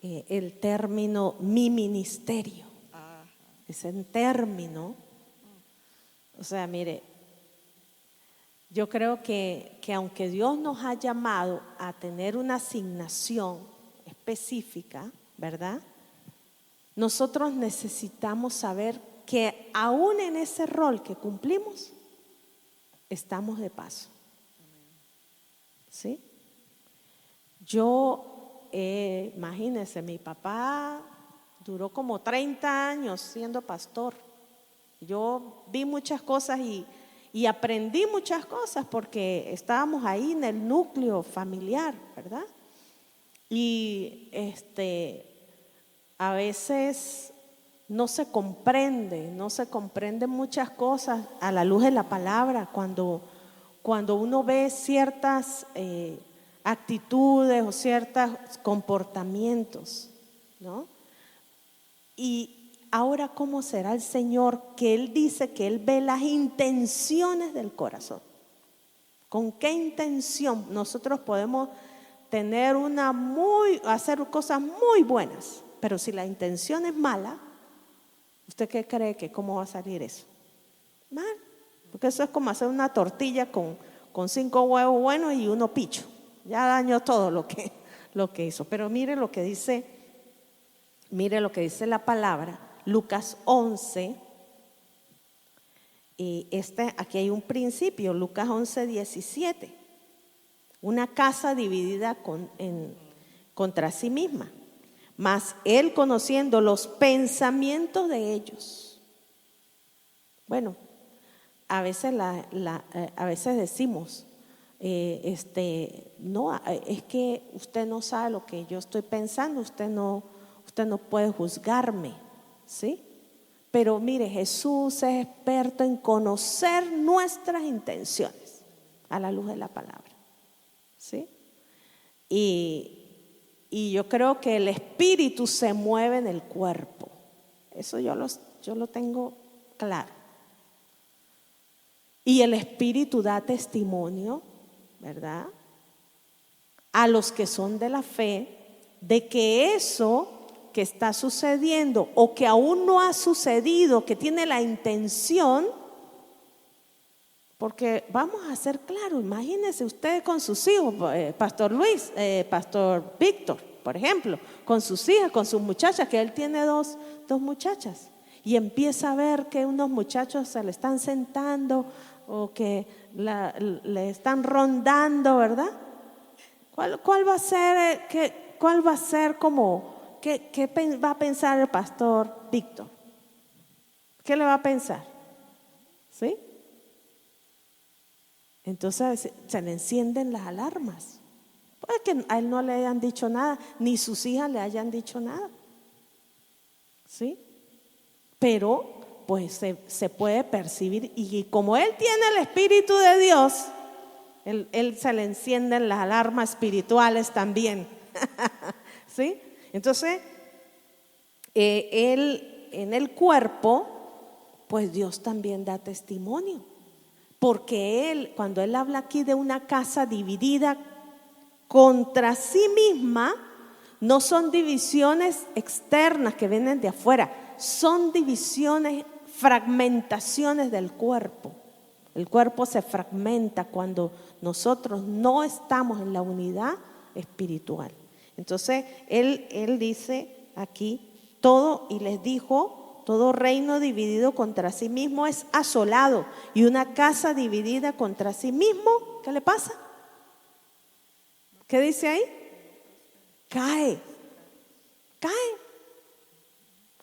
el término mi ministerio. Ese término, o sea, mire, yo creo que aunque Dios nos ha llamado a tener una asignación específica, ¿verdad? Nosotros necesitamos saber que aún en ese rol que cumplimos, estamos de paso. ¿Sí? Imagínense, mi papá duró como 30 años siendo pastor. Yo vi muchas cosas y aprendí muchas cosas porque estábamos ahí en el núcleo familiar, ¿verdad? Y a veces no se comprenden muchas cosas a la luz de la palabra cuando uno ve ciertas actitudes o ciertos comportamientos, ¿no? Y ahora, ¿cómo será el Señor? Que Él dice que Él ve las intenciones del corazón. ¿Con qué intención? Nosotros podemos tener hacer cosas muy buenas, pero si la intención es mala, ¿usted qué cree que cómo va a salir eso? Mal, porque eso es como hacer una tortilla con 5 huevos buenos y 1 picho. Ya dañó todo lo que hizo. Pero mire lo que dice la palabra, Lucas 11. Y aquí hay un principio, Lucas 11:17. Una casa dividida contra sí misma. Mas él, conociendo los pensamientos de ellos. Bueno, a veces decimos, no, es que usted no sabe lo que yo estoy pensando, usted no puede juzgarme, ¿sí? Pero mire, Jesús es experto en conocer nuestras intenciones a la luz de la palabra, ¿sí? Y yo creo que el espíritu se mueve en el cuerpo. Eso yo lo tengo claro. Y el espíritu da testimonio, ¿verdad?, a los que son de la fe, de que eso que está sucediendo o que aún no ha sucedido, que tiene la intención, porque vamos a ser claros, imagínense ustedes con sus hijos, Pastor Luis, Pastor Víctor, por ejemplo, con sus hijas, con sus muchachas, que él tiene dos muchachas, y empieza a ver que unos muchachos se le están sentando o que le están rondando, ¿verdad? ¿Cuál va a ser como... ¿Qué va a pensar el pastor Víctor? ¿Qué le va a pensar? ¿Sí? Entonces se le encienden las alarmas. Puede que a él no le hayan dicho nada, ni sus hijas le hayan dicho nada. ¿Sí? Pero pues se puede percibir, y como él tiene el Espíritu de Dios, él se le encienden las alarmas espirituales también. ¿Sí? Entonces, él en el cuerpo, pues Dios también da testimonio. Porque cuando él habla aquí de una casa dividida contra sí misma, no son divisiones externas que vienen de afuera, son divisiones, fragmentaciones del cuerpo. El cuerpo se fragmenta cuando nosotros no estamos en la unidad espiritual. Entonces, él dice aquí todo, y les dijo: todo reino dividido contra sí mismo es asolado, y una casa dividida contra sí mismo, ¿qué le pasa? ¿Qué dice ahí? Cae.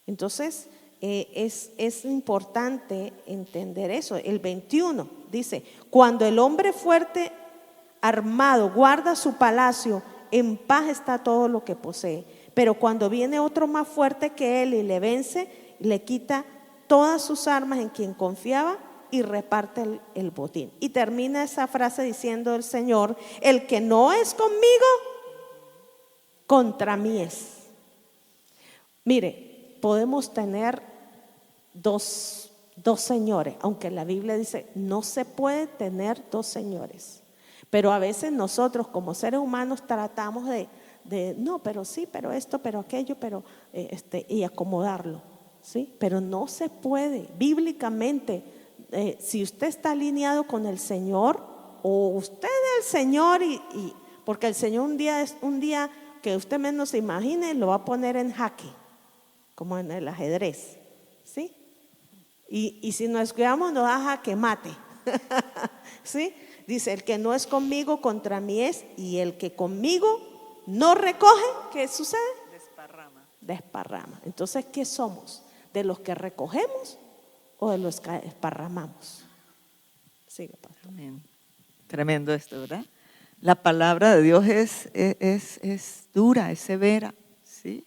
Entonces, es importante entender eso. El 21 dice: cuando el hombre fuerte armado guarda su palacio, en paz está todo lo que posee. Pero cuando viene otro más fuerte que él y le vence, le quita todas sus armas en quien confiaba y reparte el botín. Y termina esa frase diciendo el Señor: el que no es conmigo, contra mí es. Mire, podemos tener dos señores, aunque la Biblia dice no se puede tener 2 señores. Pero a veces nosotros como seres humanos tratamos de no, pero sí, pero esto, pero aquello, pero y acomodarlo, ¿sí? Pero no se puede. Bíblicamente, si usted está alineado con el Señor, o usted es el Señor, porque el Señor un día que usted menos se imagine, lo va a poner en jaque, como en el ajedrez, ¿sí? Y si nos cuidamos, nos da jaque mate. ¿Sí? Dice: el que no es conmigo, contra mí es, y el que conmigo no recoge, ¿qué sucede? Desparrama. Entonces, ¿qué somos? ¿De los que recogemos o de los que desparramamos? Sigue, pastor. Amén. Tremendo esto, ¿verdad? La palabra de Dios es dura, es severa, ¿sí?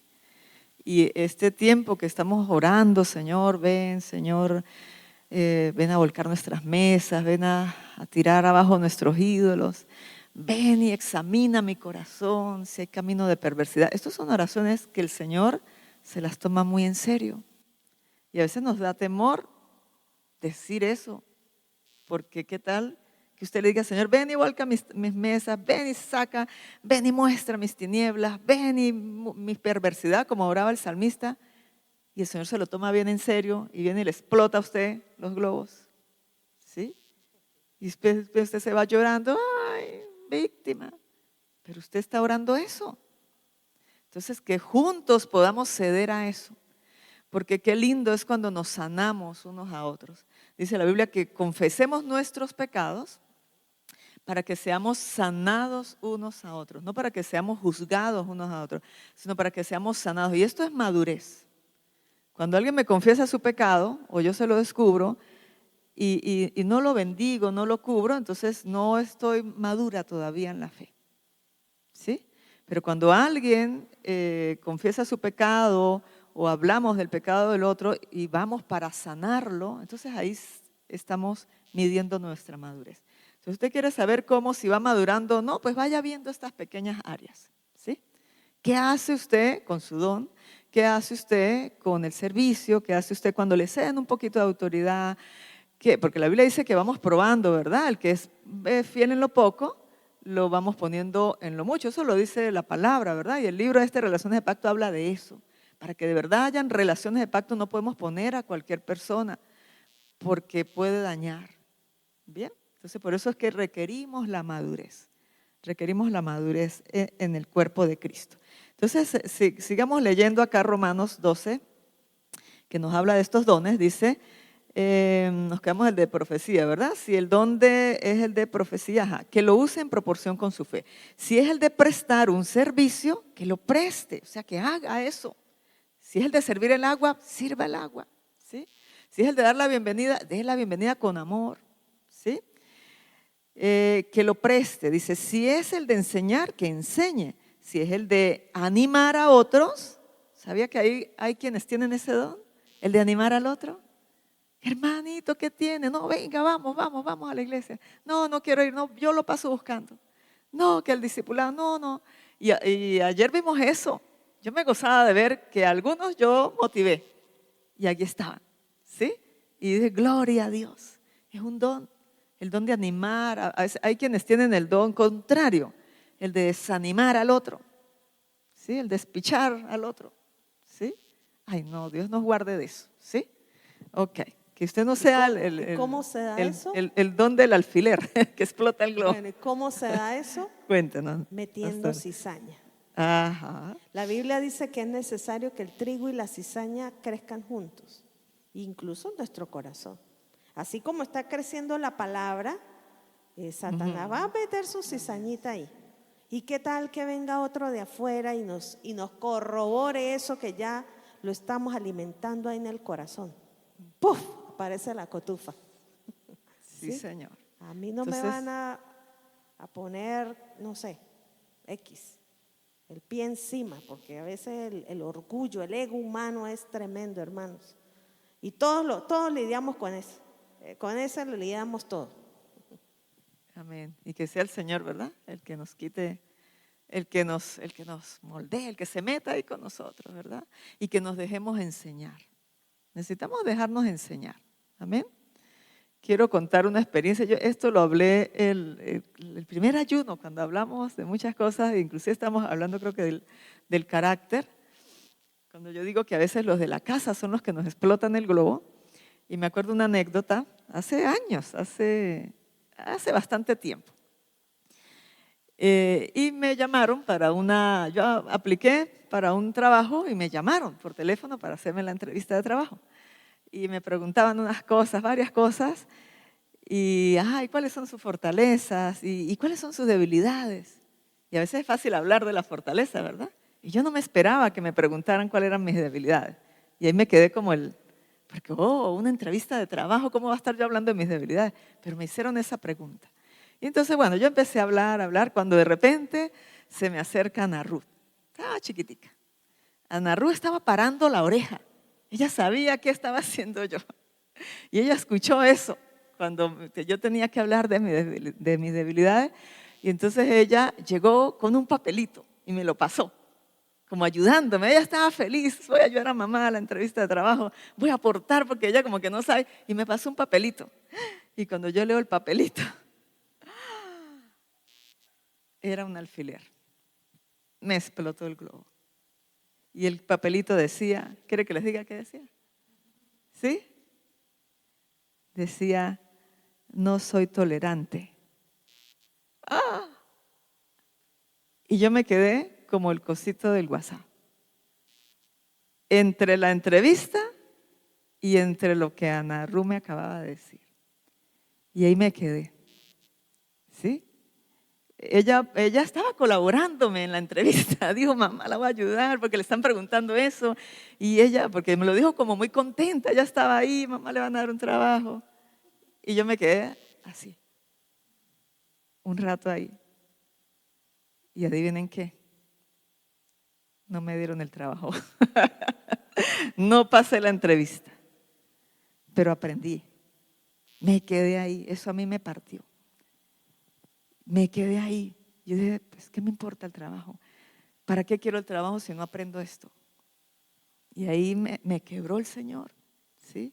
Y este tiempo que estamos orando: Señor, ven, Señor, ven a volcar nuestras mesas, ven a tirar abajo nuestros ídolos, ven y examina mi corazón si hay camino de perversidad. Estas son oraciones que el Señor se las toma muy en serio. Y a veces nos da temor decir eso, porque ¿qué tal que usted le diga, Señor, ven y volca mis mesas, ven y saca, ven y muestra mis tinieblas, ven y mi perversidad, como oraba el salmista, y el Señor se lo toma bien en serio y viene y le explota a usted los globos, ¿sí? Y después usted se va llorando, ay, víctima, pero usted está orando eso. Entonces, que juntos podamos ceder a eso. Porque qué lindo es cuando nos sanamos unos a otros. Dice la Biblia que confesemos nuestros pecados para que seamos sanados unos a otros. No para que seamos juzgados unos a otros, sino para que seamos sanados. Y esto es madurez. Cuando alguien me confiesa su pecado o yo se lo descubro y no lo bendigo, no lo cubro, entonces no estoy madura todavía en la fe. ¿Sí? Pero cuando alguien confiesa su pecado o hablamos del pecado del otro y vamos para sanarlo, entonces ahí estamos midiendo nuestra madurez. Si usted quiere saber cómo, si va madurando o no, pues vaya viendo estas pequeñas áreas, ¿sí? ¿Qué hace usted con su don? ¿Qué hace usted con el servicio? ¿Qué hace usted cuando le ceden un poquito de autoridad? ¿Qué? Porque la Biblia dice que vamos probando, ¿verdad? El que es fiel en lo poco, lo vamos poniendo en lo mucho. Eso lo dice la palabra, ¿verdad? Y el libro de Relaciones de Pacto habla de eso. Para que de verdad hayan relaciones de pacto no podemos poner a cualquier persona porque puede dañar. ¿Bien? Entonces por eso es que requerimos la madurez. Requerimos la madurez en el cuerpo de Cristo. Entonces sigamos leyendo acá Romanos 12, que nos habla de estos dones. Dice, nos quedamos el de profecía, ¿verdad? Si el don es el de profecía, ajá, que lo use en proporción con su fe. Si es el de prestar un servicio, que lo preste, o sea, que haga eso. Si es el de servir el agua, sirva el agua, ¿sí? Si es el de dar la bienvenida, dé la bienvenida con amor, ¿sí? Que lo preste. Dice, si es el de enseñar, que enseñe. Si es el de animar a otros, ¿sabía que hay quienes tienen ese don? El de animar al otro. Hermanito, ¿qué tiene? No, venga, vamos a la iglesia. No, no quiero ir, no, yo lo paso buscando. No, que el discipulado, no. Y ayer vimos eso. Yo me gozaba de ver que algunos yo motivé y aquí estaban, ¿sí? Y dije, gloria a Dios, es un don, el don de animar. Hay quienes tienen el don contrario, el de desanimar al otro, ¿sí? El de despichar al otro, ¿sí? Ay, no, Dios nos guarde de eso, ¿sí? Ok, que usted no sea ¿Cómo se da eso? el don del alfiler que explota el globo. Bueno, ¿y cómo se da eso? Cuéntanos. Metiendo pastor. cizaña. Ajá. La Biblia dice que es necesario que el trigo y la cizaña crezcan juntos, incluso en nuestro corazón. Así como está creciendo la palabra, Satanás va a meter su cizañita ahí. ¿Y qué tal que venga otro de afuera y nos corrobore eso que ya lo estamos alimentando ahí en el corazón? ¡Puf! Aparece la cotufa. Sí, Señor. A mí no Entonces, me van a poner, no sé, X, el pie encima, porque a veces el orgullo, el ego humano es tremendo, hermanos. Y todos lidiamos con eso. Con eso lo lidiamos todo. amén. Y que sea el Señor, ¿verdad? El que nos quite, el que nos moldee, el que se meta ahí con nosotros, ¿verdad? Y que nos dejemos enseñar. Necesitamos dejarnos enseñar. Amén. Quiero contar una experiencia. Yo esto lo hablé el primer ayuno, cuando hablamos de muchas cosas, inclusive estamos hablando creo que del carácter. Cuando yo digo que a veces los de la casa son los que nos explotan el globo. Y me acuerdo una anécdota, hace años, hace bastante tiempo. Y me llamaron yo apliqué para un trabajo y me llamaron por teléfono para hacerme la entrevista de trabajo. Y me preguntaban unas cosas, varias cosas, y ¿cuáles son sus fortalezas? ¿Y cuáles son sus debilidades? Y a veces es fácil hablar de la fortaleza, ¿verdad? Y yo no me esperaba que me preguntaran cuáles eran mis debilidades. Y ahí me quedé como porque una entrevista de trabajo, ¿cómo va a estar yo hablando de mis debilidades? Pero me hicieron esa pregunta. Y entonces, bueno, yo empecé a hablar, cuando de repente se me acerca Ana Ruth. Estaba chiquitica. Ana Ruth estaba parando la oreja. Ella sabía qué estaba haciendo yo. Y ella escuchó eso cuando yo tenía que hablar de mis debilidades. Y entonces ella llegó con un papelito y me lo pasó. como ayudándome. Ella estaba feliz, voy a ayudar a mamá a la entrevista de trabajo, voy a aportar porque ella como que no sabe. Y me pasó un papelito. Y cuando yo leo el papelito, era un alfiler. Me explotó el globo. Y el papelito decía, ¿quiere que les diga qué decía? ¿Sí? Decía, no soy tolerante. ¡Ah! Y yo me quedé como el cosito del WhatsApp. Entre la entrevista y entre lo que Ana Ru me acababa de decir. Y ahí me quedé. ¿Sí? Ella estaba colaborándome en la entrevista. Dijo, mamá, la voy a ayudar porque le están preguntando eso. Y ella, porque me lo dijo como muy contenta, ella estaba ahí, mamá le van a dar un trabajo. Y yo me quedé así, un rato ahí. Y adivinen qué, no me dieron el trabajo. No pasé la entrevista, pero aprendí. Me quedé ahí, eso a mí me partió. Me quedé ahí. Yo dije, pues, ¿qué me importa el trabajo? ¿Para qué quiero el trabajo si no aprendo esto? Y ahí me quebró el Señor, ¿sí?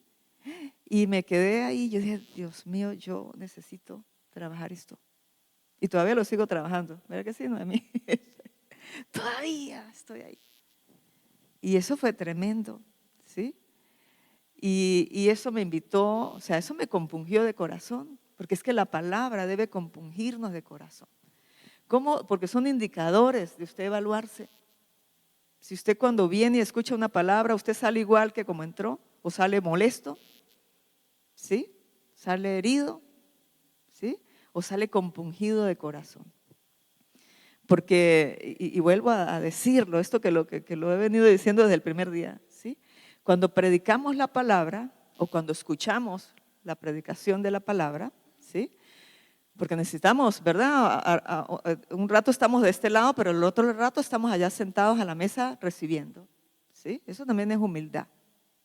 Y me quedé ahí. Yo dije, Dios mío, yo necesito trabajar esto. Y todavía lo sigo trabajando. ¿Verdad que sí, Noemí? Todavía estoy ahí. Y eso fue tremendo, ¿sí? Y eso me invitó, o sea, eso me compungió de corazón. Porque es que la palabra debe compungirnos de corazón. ¿Cómo? Porque son indicadores de usted evaluarse. Si usted cuando viene y escucha una palabra, usted sale igual que como entró, o sale molesto, ¿sí? Sale herido, ¿sí? O sale compungido de corazón. Porque, y vuelvo a decirlo, esto que lo he venido diciendo desde el primer día, ¿sí? Cuando predicamos la palabra, o cuando escuchamos la predicación de la palabra, ¿sí? Porque necesitamos, ¿verdad? Un rato estamos de este lado, pero el otro rato estamos allá sentados a la mesa recibiendo, ¿sí? Eso también es humildad.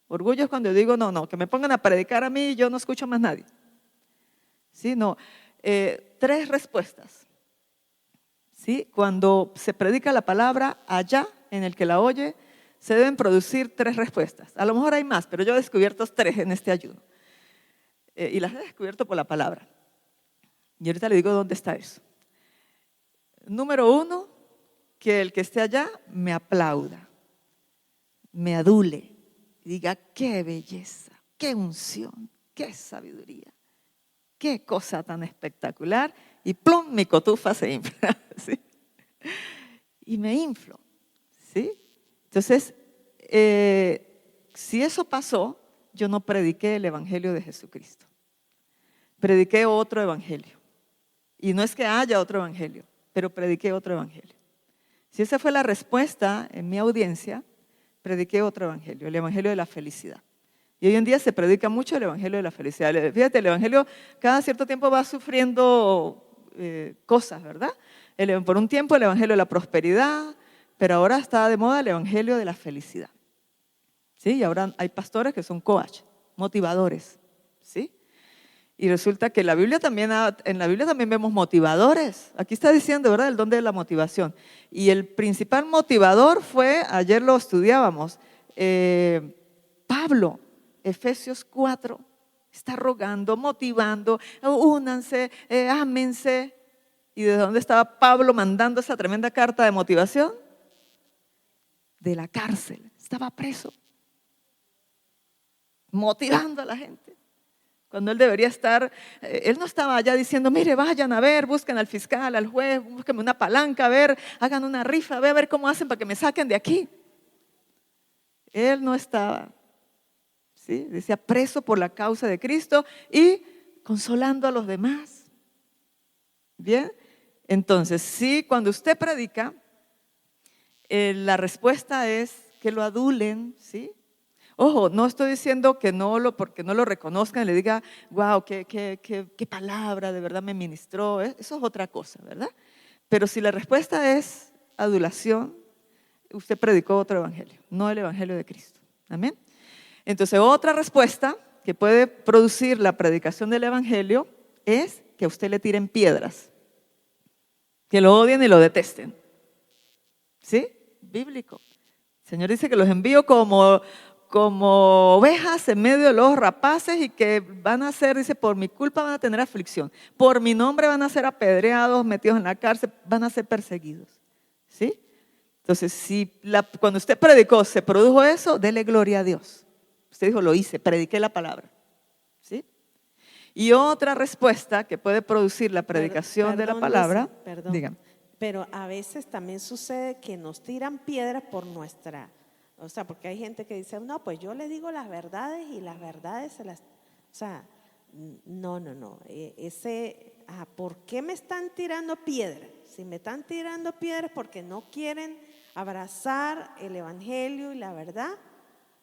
Orgullo es cuando yo digo, no, que me pongan a predicar a mí y yo no escucho más nadie. ¿Sí? No. 3 respuestas. ¿Sí? Cuando se predica la palabra, allá en el que la oye, se deben producir 3 respuestas. A lo mejor hay más, pero yo he descubierto 3 en este ayuno. Y las he descubierto por la palabra. Y ahorita le digo dónde está eso. Número 1, que el que esté allá me aplauda, me adule, y diga, qué belleza, qué unción, qué sabiduría, qué cosa tan espectacular. Y plum, mi cotufa se infla, ¿sí? Y me inflo, ¿sí? Entonces, si eso pasó, yo no prediqué el evangelio de Jesucristo. Prediqué otro evangelio. Y no es que haya otro evangelio, pero prediqué otro evangelio. Si esa fue la respuesta en mi audiencia, prediqué otro evangelio, el evangelio de la felicidad. Y hoy en día se predica mucho el evangelio de la felicidad. Fíjate, el evangelio cada cierto tiempo va sufriendo cosas, ¿verdad? Por un tiempo el evangelio de la prosperidad, pero ahora está de moda el evangelio de la felicidad. ¿Sí? Y ahora hay pastores que son coach, motivadores, ¿sí? Y resulta que en la Biblia también vemos motivadores. Aquí está diciendo, ¿verdad?, el don de la motivación. Y el principal motivador fue, ayer lo estudiábamos, Pablo, Efesios 4, está rogando, motivando, únanse, ámense. ¿Y de dónde estaba Pablo mandando esa tremenda carta de motivación? De la cárcel, estaba preso, motivando a la gente. Cuando él debería estar, él no estaba allá diciendo, mire, vayan a ver, busquen al fiscal, al juez, búsquenme una palanca, a ver, hagan una rifa, a ver cómo hacen para que me saquen de aquí. Él no estaba, ¿sí? Decía, preso por la causa de Cristo y consolando a los demás. Bien, entonces, sí, cuando usted predica, la respuesta es que lo adulen, ¿sí? Ojo, no estoy diciendo que porque no lo reconozcan, le diga, wow, qué palabra de verdad me ministró. Eso es otra cosa, ¿verdad? Pero si la respuesta es adulación, usted predicó otro evangelio, no el evangelio de Cristo. Amén. Entonces, otra respuesta que puede producir la predicación del evangelio es que a usted le tiren piedras, que lo odien y lo detesten. ¿Sí? bíblico. El Señor dice que los envío como ovejas en medio de los rapaces y que van a ser, dice, por mi culpa van a tener aflicción. Por mi nombre van a ser apedreados, metidos en la cárcel, van a ser perseguidos. ¿Sí? Entonces, si cuando usted predicó se produjo eso, dele gloria a Dios. Usted dijo, lo hice, prediqué la palabra. ¿Sí? Y otra respuesta que puede producir la predicación de la palabra, Lucy, perdón, dígame. pero a veces también sucede que nos tiran piedras por o sea, porque hay gente que dice, no, pues yo le digo las verdades y las verdades o sea, no. ¿Por qué me están tirando piedras? Si me están tirando piedras porque no quieren abrazar el evangelio y la verdad,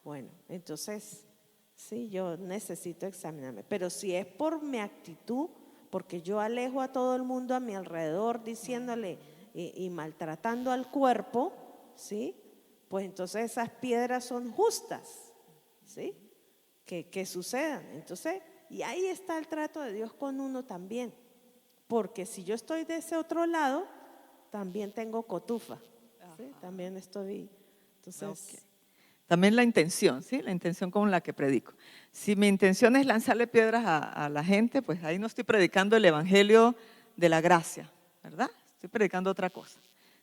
bueno, entonces sí, yo necesito examinarme. Pero si es por mi actitud, porque yo alejo a todo el mundo a mi alrededor diciéndole y maltratando al cuerpo, ¿sí? Pues entonces esas piedras son justas, ¿sí? Que sucedan. Entonces, y ahí está el trato de Dios con uno también. Porque si yo estoy de ese otro lado, también tengo cotufa, ¿sí? También estoy, entonces… Okay. También la intención, ¿sí? La intención con la que predico. Si mi intención es lanzarle piedras a la gente, pues ahí no estoy predicando el evangelio de la gracia, ¿verdad? Estoy predicando otra cosa.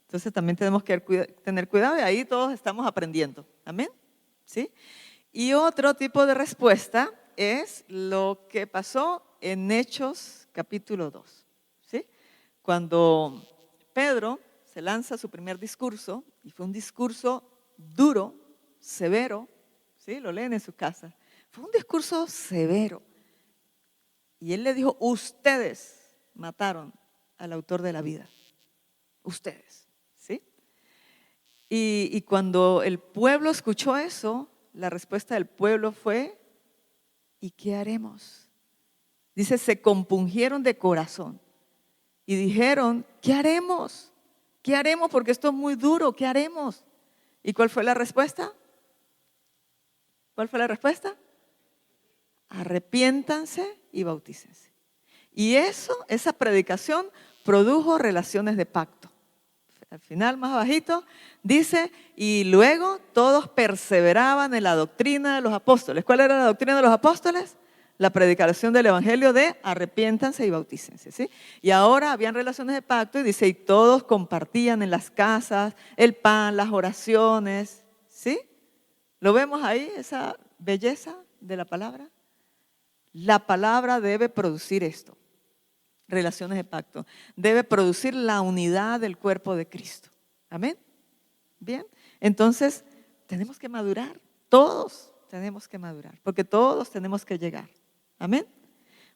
Entonces también tenemos que tener cuidado y ahí todos estamos aprendiendo. ¿Amén? ¿Sí? Y otro tipo de respuesta es lo que pasó en Hechos capítulo 2. ¿Sí? Cuando Pedro se lanza su primer discurso, y fue un discurso duro, severo, ¿sí? Lo leen en su casa. Fue un discurso severo. Y él le dijo, ustedes mataron al autor de la vida. Ustedes. ¿Sí? Y cuando el pueblo escuchó eso, la respuesta del pueblo fue, ¿y qué haremos? Dice, se compungieron de corazón y dijeron, ¿qué haremos? ¿Qué haremos? Porque esto es muy duro, ¿qué haremos? ¿Y cuál fue la respuesta? ¿Cuál fue la respuesta? Arrepiéntanse y bautícense. Y esa predicación produjo relaciones de pacto. Al final, más bajito, dice, y luego todos perseveraban en la doctrina de los apóstoles. ¿Cuál era la doctrina de los apóstoles? La predicación del evangelio de arrepiéntanse y bautícense, ¿sí? Y ahora habían relaciones de pacto y dice, y todos compartían en las casas el pan, las oraciones, ¿sí? ¿Lo vemos ahí, esa belleza de la palabra? La palabra debe producir esto. Relaciones de pacto. Debe producir la unidad del cuerpo de Cristo. Amén. Bien. Entonces, tenemos que madurar. Todos tenemos que madurar. Porque todos tenemos que llegar. Amén.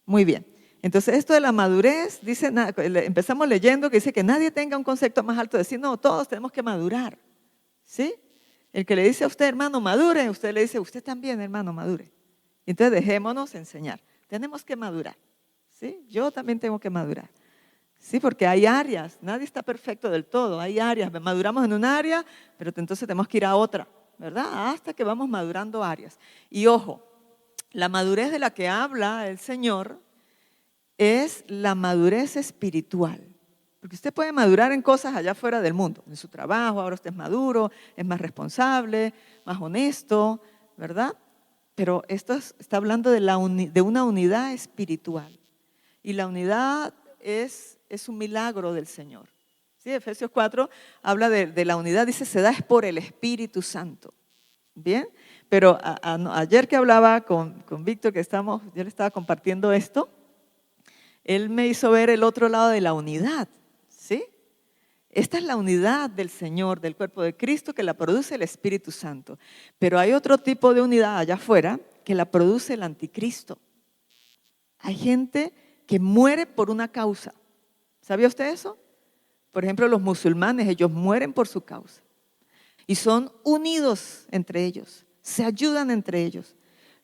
Muy bien. Entonces, esto de la madurez, dice, empezamos leyendo que dice que nadie tenga un concepto más alto de decir, no, todos tenemos que madurar. ¿Sí? El que le dice a usted, hermano, madure, usted le dice, usted también, hermano, madure. Entonces, dejémonos enseñar. Tenemos que madurar. ¿Sí? Yo también tengo que madurar. Sí, porque hay áreas, nadie está perfecto del todo, hay áreas, maduramos en un área, pero entonces tenemos que ir a otra, ¿verdad? Hasta que vamos madurando áreas. Y ojo, la madurez de la que habla el Señor es la madurez espiritual. Porque usted puede madurar en cosas allá fuera del mundo, en su trabajo, ahora usted es maduro, es más responsable, más honesto, ¿verdad? Pero esto está hablando de una unidad espiritual. Y la unidad es un milagro del Señor. ¿Sí? Efesios 4 habla de la unidad, dice, se da es por el Espíritu Santo. ¿Bien? Pero ayer que hablaba con Víctor, yo le estaba compartiendo esto, él me hizo ver el otro lado de la unidad. ¿Sí? Esta es la unidad del Señor, del cuerpo de Cristo, que la produce el Espíritu Santo. Pero hay otro tipo de unidad allá afuera que la produce el anticristo. Hay gente que muere por una causa. ¿Sabía usted eso? Por ejemplo, los musulmanes, ellos mueren por su causa. Y son unidos entre ellos, se ayudan entre ellos.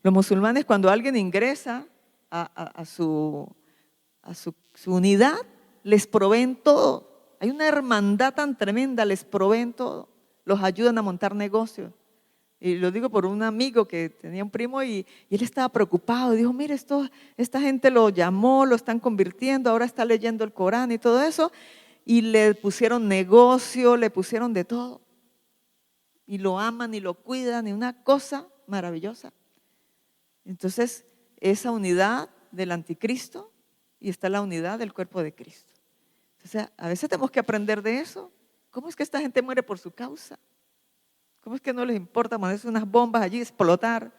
Los musulmanes, cuando alguien ingresa a su unidad, les proveen todo. Hay una hermandad tan tremenda, les proveen todo. Los ayudan a montar negocios. Y lo digo por un amigo que tenía un primo y él estaba preocupado. Dijo, mire, esta gente lo llamó, lo están convirtiendo, ahora está leyendo el Corán y todo eso. Y le pusieron negocio, le pusieron de todo. y lo aman y lo cuidan, y una cosa maravillosa. Entonces, esa unidad del anticristo y está la unidad del cuerpo de Cristo. Entonces, a veces tenemos que aprender de eso. ¿Cómo es que esta gente muere por su causa? ¿Cómo es que no les importa ponerse unas bombas allí, explotar?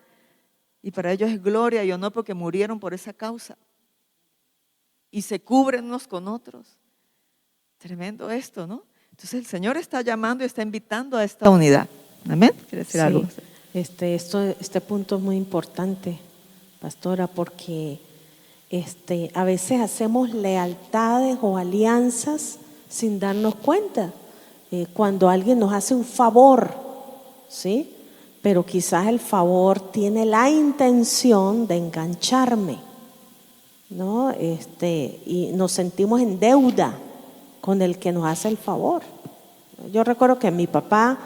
Y para ellos es gloria y honor porque murieron por esa causa. Y se cubren unos con otros. Tremendo esto, ¿no? Entonces el Señor está llamando y está invitando a esta unidad. ¿Amén? ¿Quiere decir algo? Este punto es muy importante, pastora, porque a veces hacemos lealtades o alianzas sin darnos cuenta. Cuando alguien nos hace un favor, ¿sí? Pero quizás el favor tiene la intención de engancharme, ¿no? Y nos sentimos en deuda con el que nos hace el favor. Yo recuerdo que mi papá,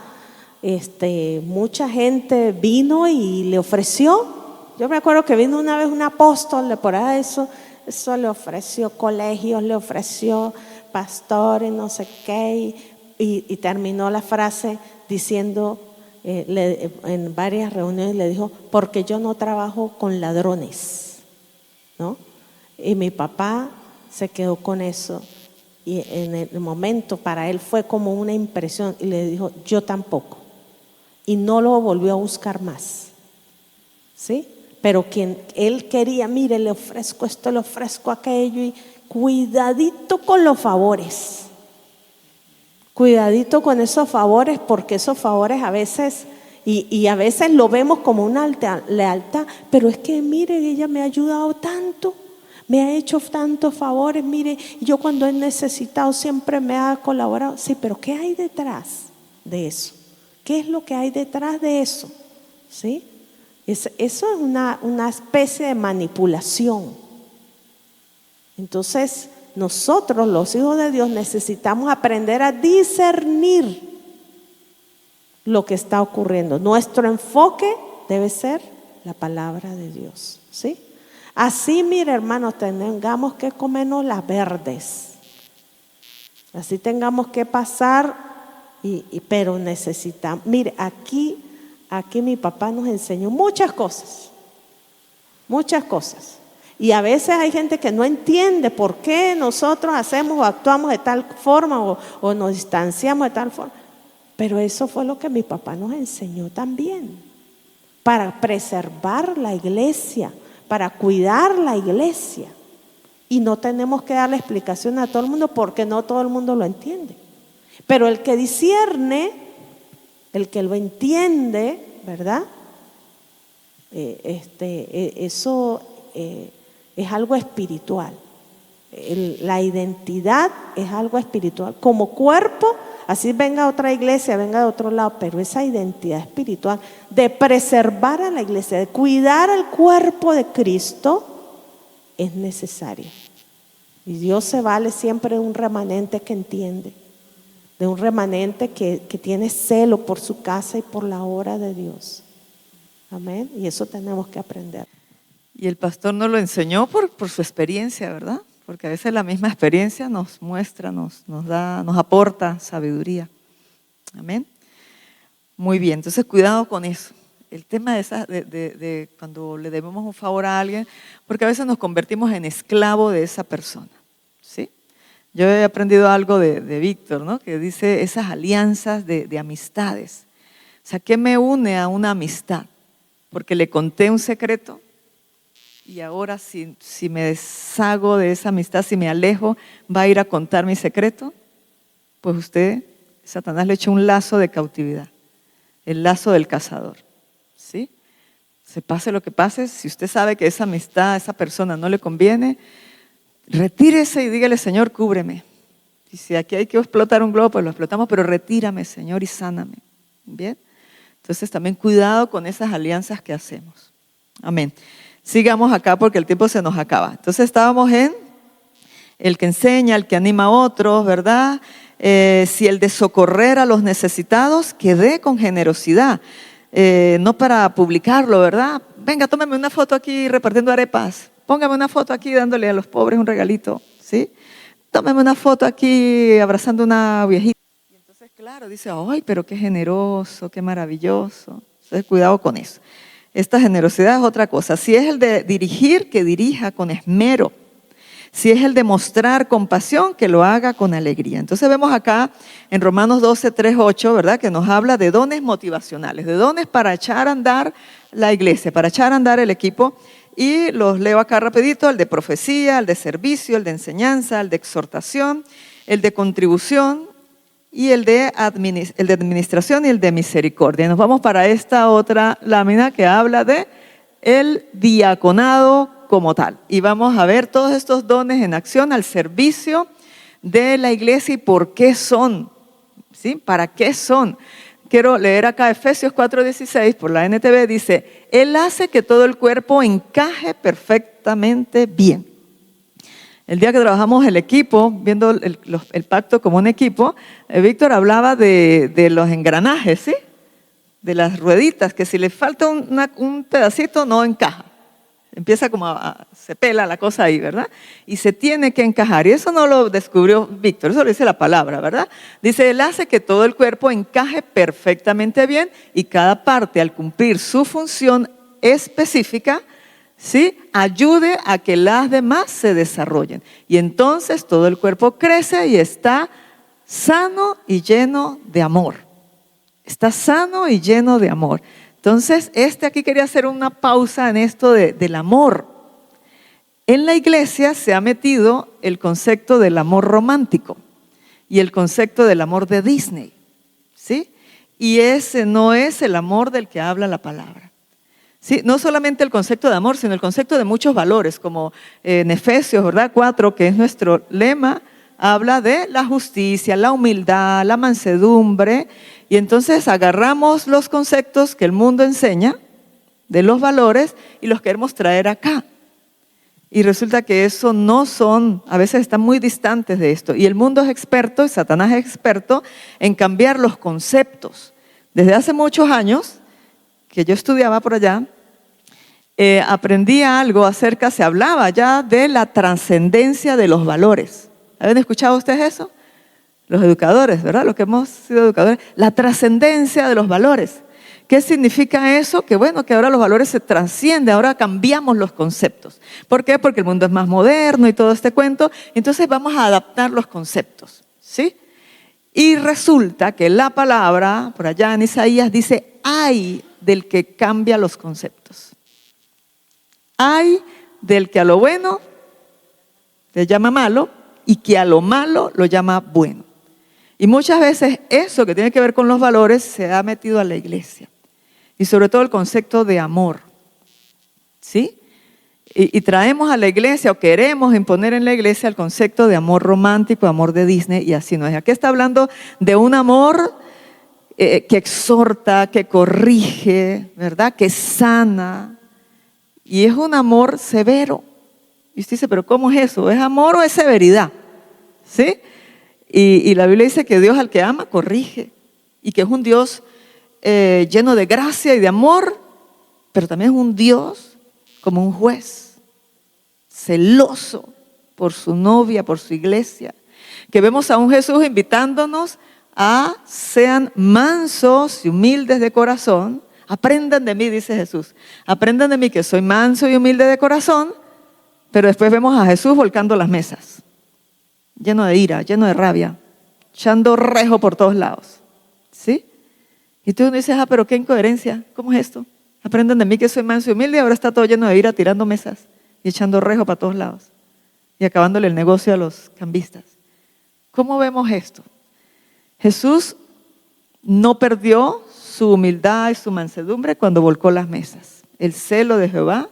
mucha gente vino y le ofreció. Yo me acuerdo que vino una vez un apóstol de por ahí, eso le ofreció colegios, le ofreció pastores, no sé qué, y terminó la frase diciendo, en varias reuniones le dijo, porque yo no trabajo con ladrones, ¿no? Y mi papá se quedó con eso. Y en el momento para él fue como una impresión y le dijo, yo tampoco. Y no lo volvió a buscar más, ¿sí? Pero quien él quería, mire, le ofrezco esto, le ofrezco aquello, y cuidadito con los favores. Cuidadito con esos favores, porque esos favores a veces, y a veces lo vemos como una lealtad, pero es que mire, ella me ha ayudado tanto. Me ha hecho tantos favores, mire, yo cuando he necesitado siempre me ha colaborado. Sí, pero ¿qué hay detrás de eso? ¿Qué es lo que hay detrás de eso? ¿Sí? Eso es una especie de manipulación. Entonces, nosotros, los hijos de Dios, necesitamos aprender a discernir lo que está ocurriendo. Nuestro enfoque debe ser la palabra de Dios, ¿sí? Así, mire, hermanos, tengamos que comernos las verdes. Así tengamos que pasar, pero necesitamos. Mire, aquí mi papá nos enseñó muchas cosas. Muchas cosas. Y a veces hay gente que no entiende por qué nosotros hacemos o actuamos de tal forma o nos distanciamos de tal forma. Pero eso fue lo que mi papá nos enseñó también. Para preservar la iglesia, para cuidar la iglesia. Y no tenemos que darle explicación a todo el mundo porque no todo el mundo lo entiende. Pero el que discierne, el que lo entiende, ¿verdad? Eso es algo espiritual. La identidad es algo espiritual. Como cuerpo, así venga otra iglesia, venga de otro lado, pero esa identidad espiritual de preservar a la iglesia, de cuidar al cuerpo de Cristo, es necesaria. Y Dios se vale siempre de un remanente que entiende, de un remanente que tiene celo por su casa y por la obra de Dios. Amén. Y eso tenemos que aprender. Y el pastor nos lo enseñó por su experiencia, ¿verdad? Porque a veces la misma experiencia nos muestra, nos aporta sabiduría. Amén. Muy bien, entonces cuidado con eso. El tema de cuando le debemos un favor a alguien, porque a veces nos convertimos en esclavo de esa persona, ¿sí? Yo he aprendido algo de Víctor, ¿no? Que dice esas alianzas de amistades. O sea, ¿qué me une a una amistad? Porque le conté un secreto. Y ahora si me deshago de esa amistad, si me alejo, va a ir a contar mi secreto. Pues usted, Satanás le echa un lazo de cautividad, el lazo del cazador, ¿sí? Se pase lo que pase, si usted sabe que esa amistad, esa persona no le conviene, retírese y dígale, Señor, cúbreme. Y si aquí hay que explotar un globo, pues lo explotamos, pero retírame, Señor, y sáname. ¿Bien? Entonces también cuidado con esas alianzas que hacemos. Amén. Sigamos acá porque el tiempo se nos acaba. Entonces estábamos en el que enseña, el que anima a otros, ¿verdad? Si el de socorrer a los necesitados, que dé con generosidad, no para publicarlo, ¿verdad? Venga, tómeme una foto aquí repartiendo arepas, póngame una foto aquí dándole a los pobres un regalito, ¿sí? Tómeme una foto aquí abrazando a una viejita. Y entonces claro, dice, ay, pero qué generoso, qué maravilloso. Entonces, cuidado con eso. Esta generosidad es otra cosa. Si es el de dirigir, que dirija con esmero. Si es el de mostrar compasión, que lo haga con alegría. Entonces vemos acá en Romanos 12, 3, 8, ¿verdad? Que nos habla de dones motivacionales, de dones para echar a andar la iglesia, para echar a andar el equipo. Y los leo acá rapidito: el de profecía, el de servicio, el de enseñanza, el de exhortación, el de contribución y el de administración y el de misericordia. Nos vamos para esta otra lámina que habla de el diaconado como tal. Y vamos a ver todos estos dones en acción al servicio de la iglesia y por qué son, ¿sí? ¿Para qué son? Quiero leer acá Efesios 4:16 por la NTV. Dice, Él hace que todo el cuerpo encaje perfectamente bien. El día que trabajamos el equipo, viendo el pacto como un equipo, Víctor hablaba de los engranajes, ¿sí? De las rueditas, que si le falta un pedacito no encaja. Empieza como se pela la cosa ahí, ¿verdad? Y se tiene que encajar. Y eso no lo descubrió Víctor, eso lo dice la palabra, ¿verdad? Dice, Él hace que todo el cuerpo encaje perfectamente bien y cada parte, al cumplir su función específica, ¿sí?, ayude a que las demás se desarrollen. Y entonces todo el cuerpo crece y está sano y lleno de amor. Está sano y lleno de amor. Entonces, aquí quería hacer una pausa en esto del amor. En la iglesia se ha metido el concepto del amor romántico y el concepto del amor de Disney, ¿sí? Y ese no es el amor del que habla la palabra. ¿Sí? No solamente el concepto de amor, sino el concepto de muchos valores, como en Efesios, ¿verdad? 4, que es nuestro lema, habla de la justicia, la humildad, la mansedumbre. Y entonces agarramos los conceptos que el mundo enseña de los valores y los queremos traer acá. Y resulta que eso no son, a veces están muy distantes de esto. Y el mundo es experto, y Satanás es experto en cambiar los conceptos. Desde hace muchos años que yo estudiaba por allá, aprendí algo se hablaba ya de la trascendencia de los valores. ¿Habían escuchado ustedes eso? Los educadores, ¿verdad? Los que hemos sido educadores. La trascendencia de los valores. ¿Qué significa eso? Que bueno, que ahora los valores se trascienden, ahora cambiamos los conceptos. ¿Por qué? Porque el mundo es más moderno y todo este cuento. Entonces vamos a adaptar los conceptos, ¿sí? Y resulta que la palabra, por allá en Isaías, dice, ay del que cambia los conceptos. Ay del que a lo bueno le llama malo y que a lo malo lo llama bueno. Y muchas veces eso que tiene que ver con los valores se ha metido a la iglesia. Y sobre todo el concepto de amor, ¿sí? Y traemos a la iglesia o queremos imponer en la iglesia el concepto de amor romántico, amor de Disney, y así no es. Aquí está hablando de un amor que exhorta, que corrige, ¿verdad? Que sana. Y es un amor severo. Y usted dice, ¿pero cómo es eso? ¿Es amor o es severidad? ¿Sí? Y la Biblia dice que Dios al que ama corrige. Y que es un Dios lleno de gracia y de amor, pero también es un Dios como un juez, celoso por su novia, por su iglesia. Que vemos a un Jesús invitándonos a sean mansos y humildes de corazón. Aprendan de mí, dice Jesús. Aprendan de mí que soy manso y humilde de corazón. Pero después vemos a Jesús volcando las mesas, lleno de ira, lleno de rabia, echando rejo por todos lados. ¿Sí? Y tú dices, pero qué incoherencia, ¿cómo es esto? Aprendan de mí que soy manso y humilde y ahora está todo lleno de ira, tirando mesas y echando rejo para todos lados y acabándole el negocio a los cambistas. ¿Cómo vemos esto? Jesús no perdió su humildad y su mansedumbre cuando volcó las mesas. El celo de Jehová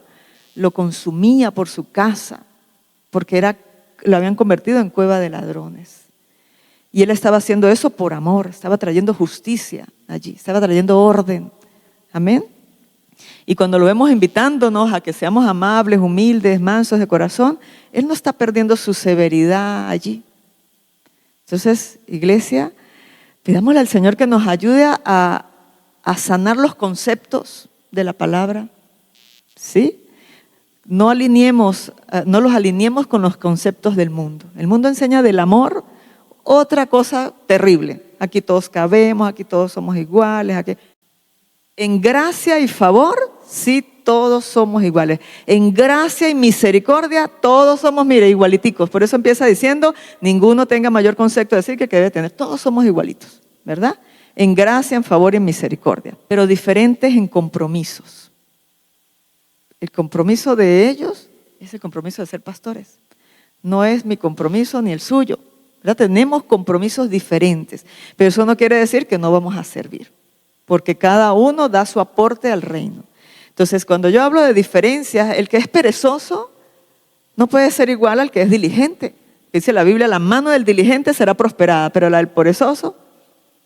lo consumía por su casa, porque lo habían convertido en cueva de ladrones. Y él estaba haciendo eso por amor, estaba trayendo justicia allí, estaba trayendo orden. Amén. Y cuando lo vemos invitándonos a que seamos amables, humildes, mansos de corazón, él no está perdiendo su severidad allí. Entonces, iglesia, pidámosle al Señor que nos ayude a sanar los conceptos de la palabra. ¿Sí? No los alineemos con los conceptos del mundo. El mundo enseña del amor otra cosa terrible, aquí todos cabemos, aquí todos somos iguales. Aquí. En gracia y favor, sí, todos somos iguales. En gracia y misericordia, todos somos, mire, igualiticos. Por eso empieza diciendo, ninguno tenga mayor concepto de decir que debe tener. Todos somos igualitos, ¿verdad? En gracia, en favor y en misericordia. Pero diferentes en compromisos. El compromiso de ellos es el compromiso de ser pastores. No es mi compromiso ni el suyo, ¿verdad? Tenemos compromisos diferentes, pero eso no quiere decir que no vamos a servir, porque cada uno da su aporte al reino. Entonces, cuando yo hablo de diferencias, el que es perezoso no puede ser igual al que es diligente. Dice la Biblia, la mano del diligente será prosperada, pero la del perezoso,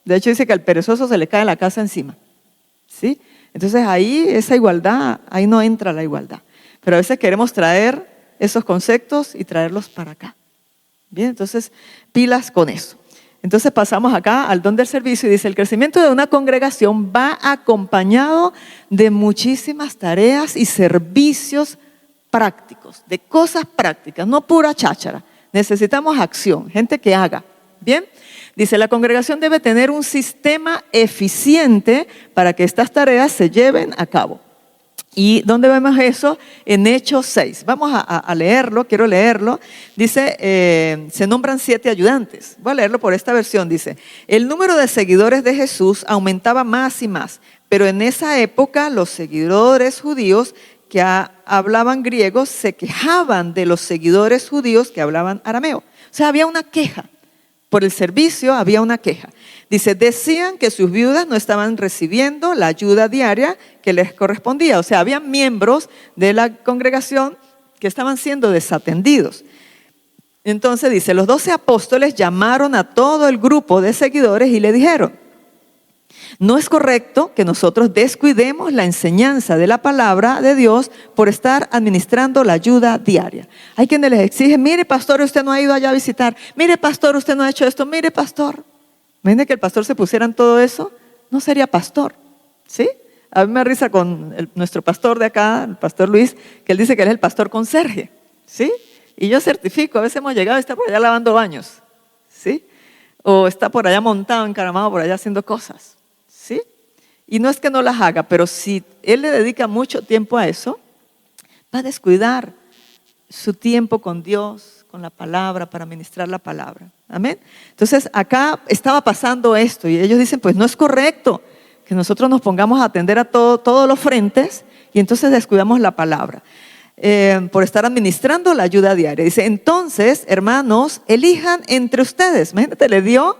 de hecho dice que al perezoso se le cae la casa encima, ¿sí? Entonces ahí esa igualdad, ahí no entra la igualdad. Pero a veces queremos traer esos conceptos y traerlos para acá. Bien, entonces pilas con eso. Entonces pasamos acá al don del servicio y dice, el crecimiento de una congregación va acompañado de muchísimas tareas y servicios prácticos, de cosas prácticas, no pura cháchara. Necesitamos acción, gente que haga. Bien, dice, la congregación debe tener un sistema eficiente para que estas tareas se lleven a cabo. ¿Y dónde vemos eso? En Hechos 6. Vamos a leerlo, quiero leerlo. Dice, se nombran 7 ayudantes. Voy a leerlo por esta versión. Dice, el número de seguidores de Jesús aumentaba más y más, pero en esa época los seguidores judíos que hablaban griego se quejaban de los seguidores judíos que hablaban arameo. O sea, había una queja. Por el servicio había una queja. Dice, decían que sus viudas no estaban recibiendo la ayuda diaria que les correspondía. O sea, había miembros de la congregación que estaban siendo desatendidos. Entonces dice, los 12 apóstoles llamaron a todo el grupo de seguidores y le dijeron, no es correcto que nosotros descuidemos la enseñanza de la palabra de Dios por estar administrando la ayuda diaria. Hay quienes les exigen, mire pastor, usted no ha ido allá a visitar, mire pastor, usted no ha hecho esto, mire pastor. Imagínate que el pastor se pusiera en todo eso, no sería pastor, ¿sí? A mí me da risa con nuestro pastor de acá, el pastor Luis, que él dice que él es el pastor conserje, ¿sí? Y yo certifico, a veces hemos llegado y está por allá lavando baños, ¿sí? O está por allá montado, encaramado por allá haciendo cosas, ¿sí? Y no es que no las haga, pero si él le dedica mucho tiempo a eso, va a descuidar su tiempo con Dios, con la palabra, para ministrar la palabra. Amén. Entonces acá estaba pasando esto y ellos dicen, pues no es correcto que nosotros nos pongamos a atender a todos los frentes y entonces descuidamos la palabra por estar administrando la ayuda diaria. Dice, entonces, hermanos, elijan entre ustedes. Imagínate, les dio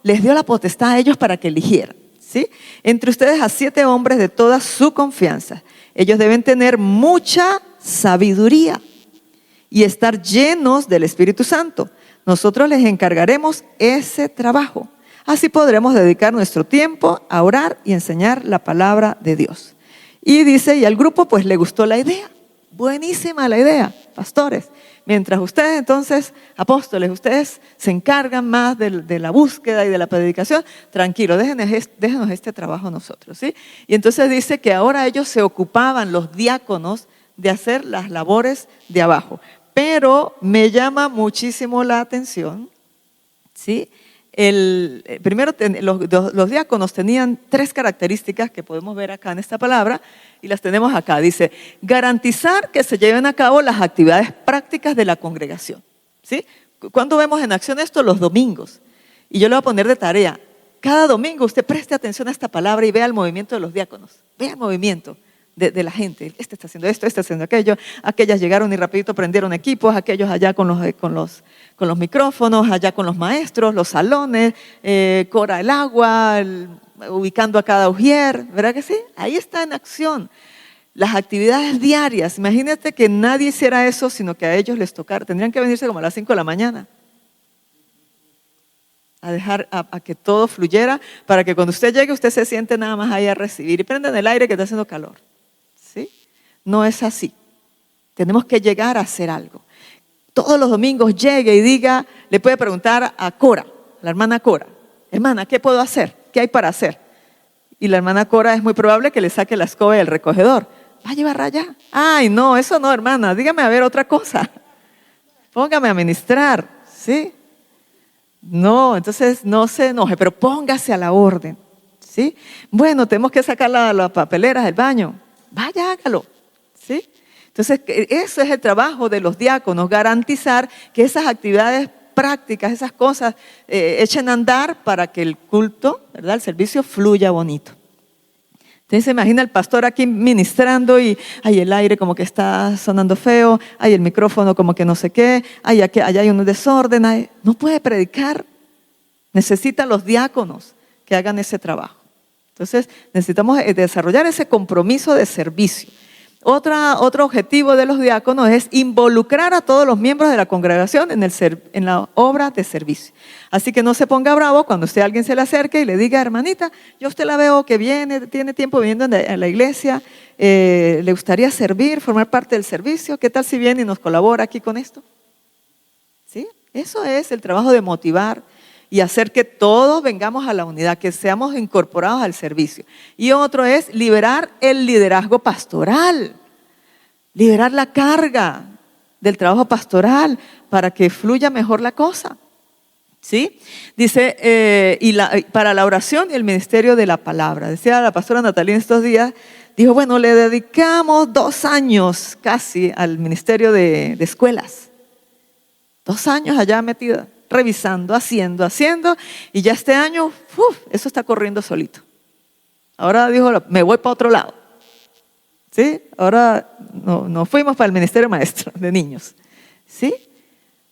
la potestad a ellos para que eligieran, ¿sí? Entre ustedes a 7 hombres de toda su confianza. Ellos deben tener mucha sabiduría y estar llenos del Espíritu Santo. Nosotros les encargaremos ese trabajo. Así podremos dedicar nuestro tiempo a orar y enseñar la palabra de Dios. Y dice, y al grupo pues le gustó la idea. Buenísima la idea, pastores. Mientras ustedes entonces, apóstoles, ustedes se encargan más de la búsqueda y de la predicación, tranquilo, déjenos este trabajo a nosotros, ¿sí? Y entonces dice que ahora ellos se ocupaban, los diáconos, de hacer las labores de abajo. Pero me llama muchísimo la atención, ¿sí? Primero, los diáconos tenían 3 características que podemos ver acá en esta palabra y las tenemos acá. Dice, garantizar que se lleven a cabo las actividades prácticas de la congregación, ¿sí? ¿Cuándo vemos en acción esto? Los domingos. Y yo le voy a poner de tarea, cada domingo usted preste atención a esta palabra y vea el movimiento de los diáconos, vea el movimiento de la gente. Este está haciendo esto, este está haciendo aquello. Aquellas llegaron y rapidito prendieron equipos, aquellos allá con los micrófonos, allá con los maestros, los salones, Cora el agua, ubicando a cada ujier, ¿verdad que sí? Ahí está en acción. Las actividades diarias, imagínate que nadie hiciera eso, sino que a ellos les tocara, tendrían que venirse como a las 5 de la mañana. A dejar a que todo fluyera, para que cuando usted llegue, usted se siente nada más ahí a recibir y prenden el aire que está haciendo calor. ¿Sí? No es así. Tenemos que llegar a hacer algo. Todos los domingos llegue y diga, le puede preguntar a Cora, la hermana Cora, hermana, ¿qué puedo hacer? ¿Qué hay para hacer? Y la hermana Cora es muy probable que le saque la escoba y el recogedor. ¿Va a llevar allá? Ay, no, eso no, hermana, dígame a ver otra cosa. Póngame a ministrar, ¿sí? No, entonces no se enoje, pero póngase a la orden, ¿sí? Bueno, tenemos que sacar las papeleras del baño. Vaya, hágalo, ¿sí? Entonces, eso es el trabajo de los diáconos, garantizar que esas actividades prácticas, esas cosas, echen a andar para que el culto, ¿verdad?, el servicio fluya bonito. Entonces se imagina el pastor aquí ministrando y hay el aire como que está sonando feo, hay el micrófono como que no sé qué, allá hay un desorden, no puede predicar. Necesitan los diáconos que hagan ese trabajo. Entonces necesitamos desarrollar ese compromiso de servicio. Otro objetivo de los diáconos es involucrar a todos los miembros de la congregación en la obra de servicio. Así que no se ponga bravo cuando alguien se le acerque y le diga, hermanita, yo a usted la veo que viene, tiene tiempo viniendo a la iglesia, ¿le gustaría servir, formar parte del servicio? ¿Qué tal si viene y nos colabora aquí con esto? ¿Sí? Eso es el trabajo de motivar y hacer que todos vengamos a la unidad, que seamos incorporados al servicio. Y otro es liberar el liderazgo pastoral, liberar la carga del trabajo pastoral para que fluya mejor la cosa. ¿Sí? Dice, para la oración y el ministerio de la palabra. Decía la pastora Natalia estos días, dijo, bueno, le dedicamos 2 años casi al ministerio de escuelas. 2 años allá metida, revisando, haciendo, y ya este año, eso está corriendo solito. Ahora dijo, me voy para otro lado. ¿Sí? Ahora nos fuimos para el ministerio maestro de niños. ¿Sí?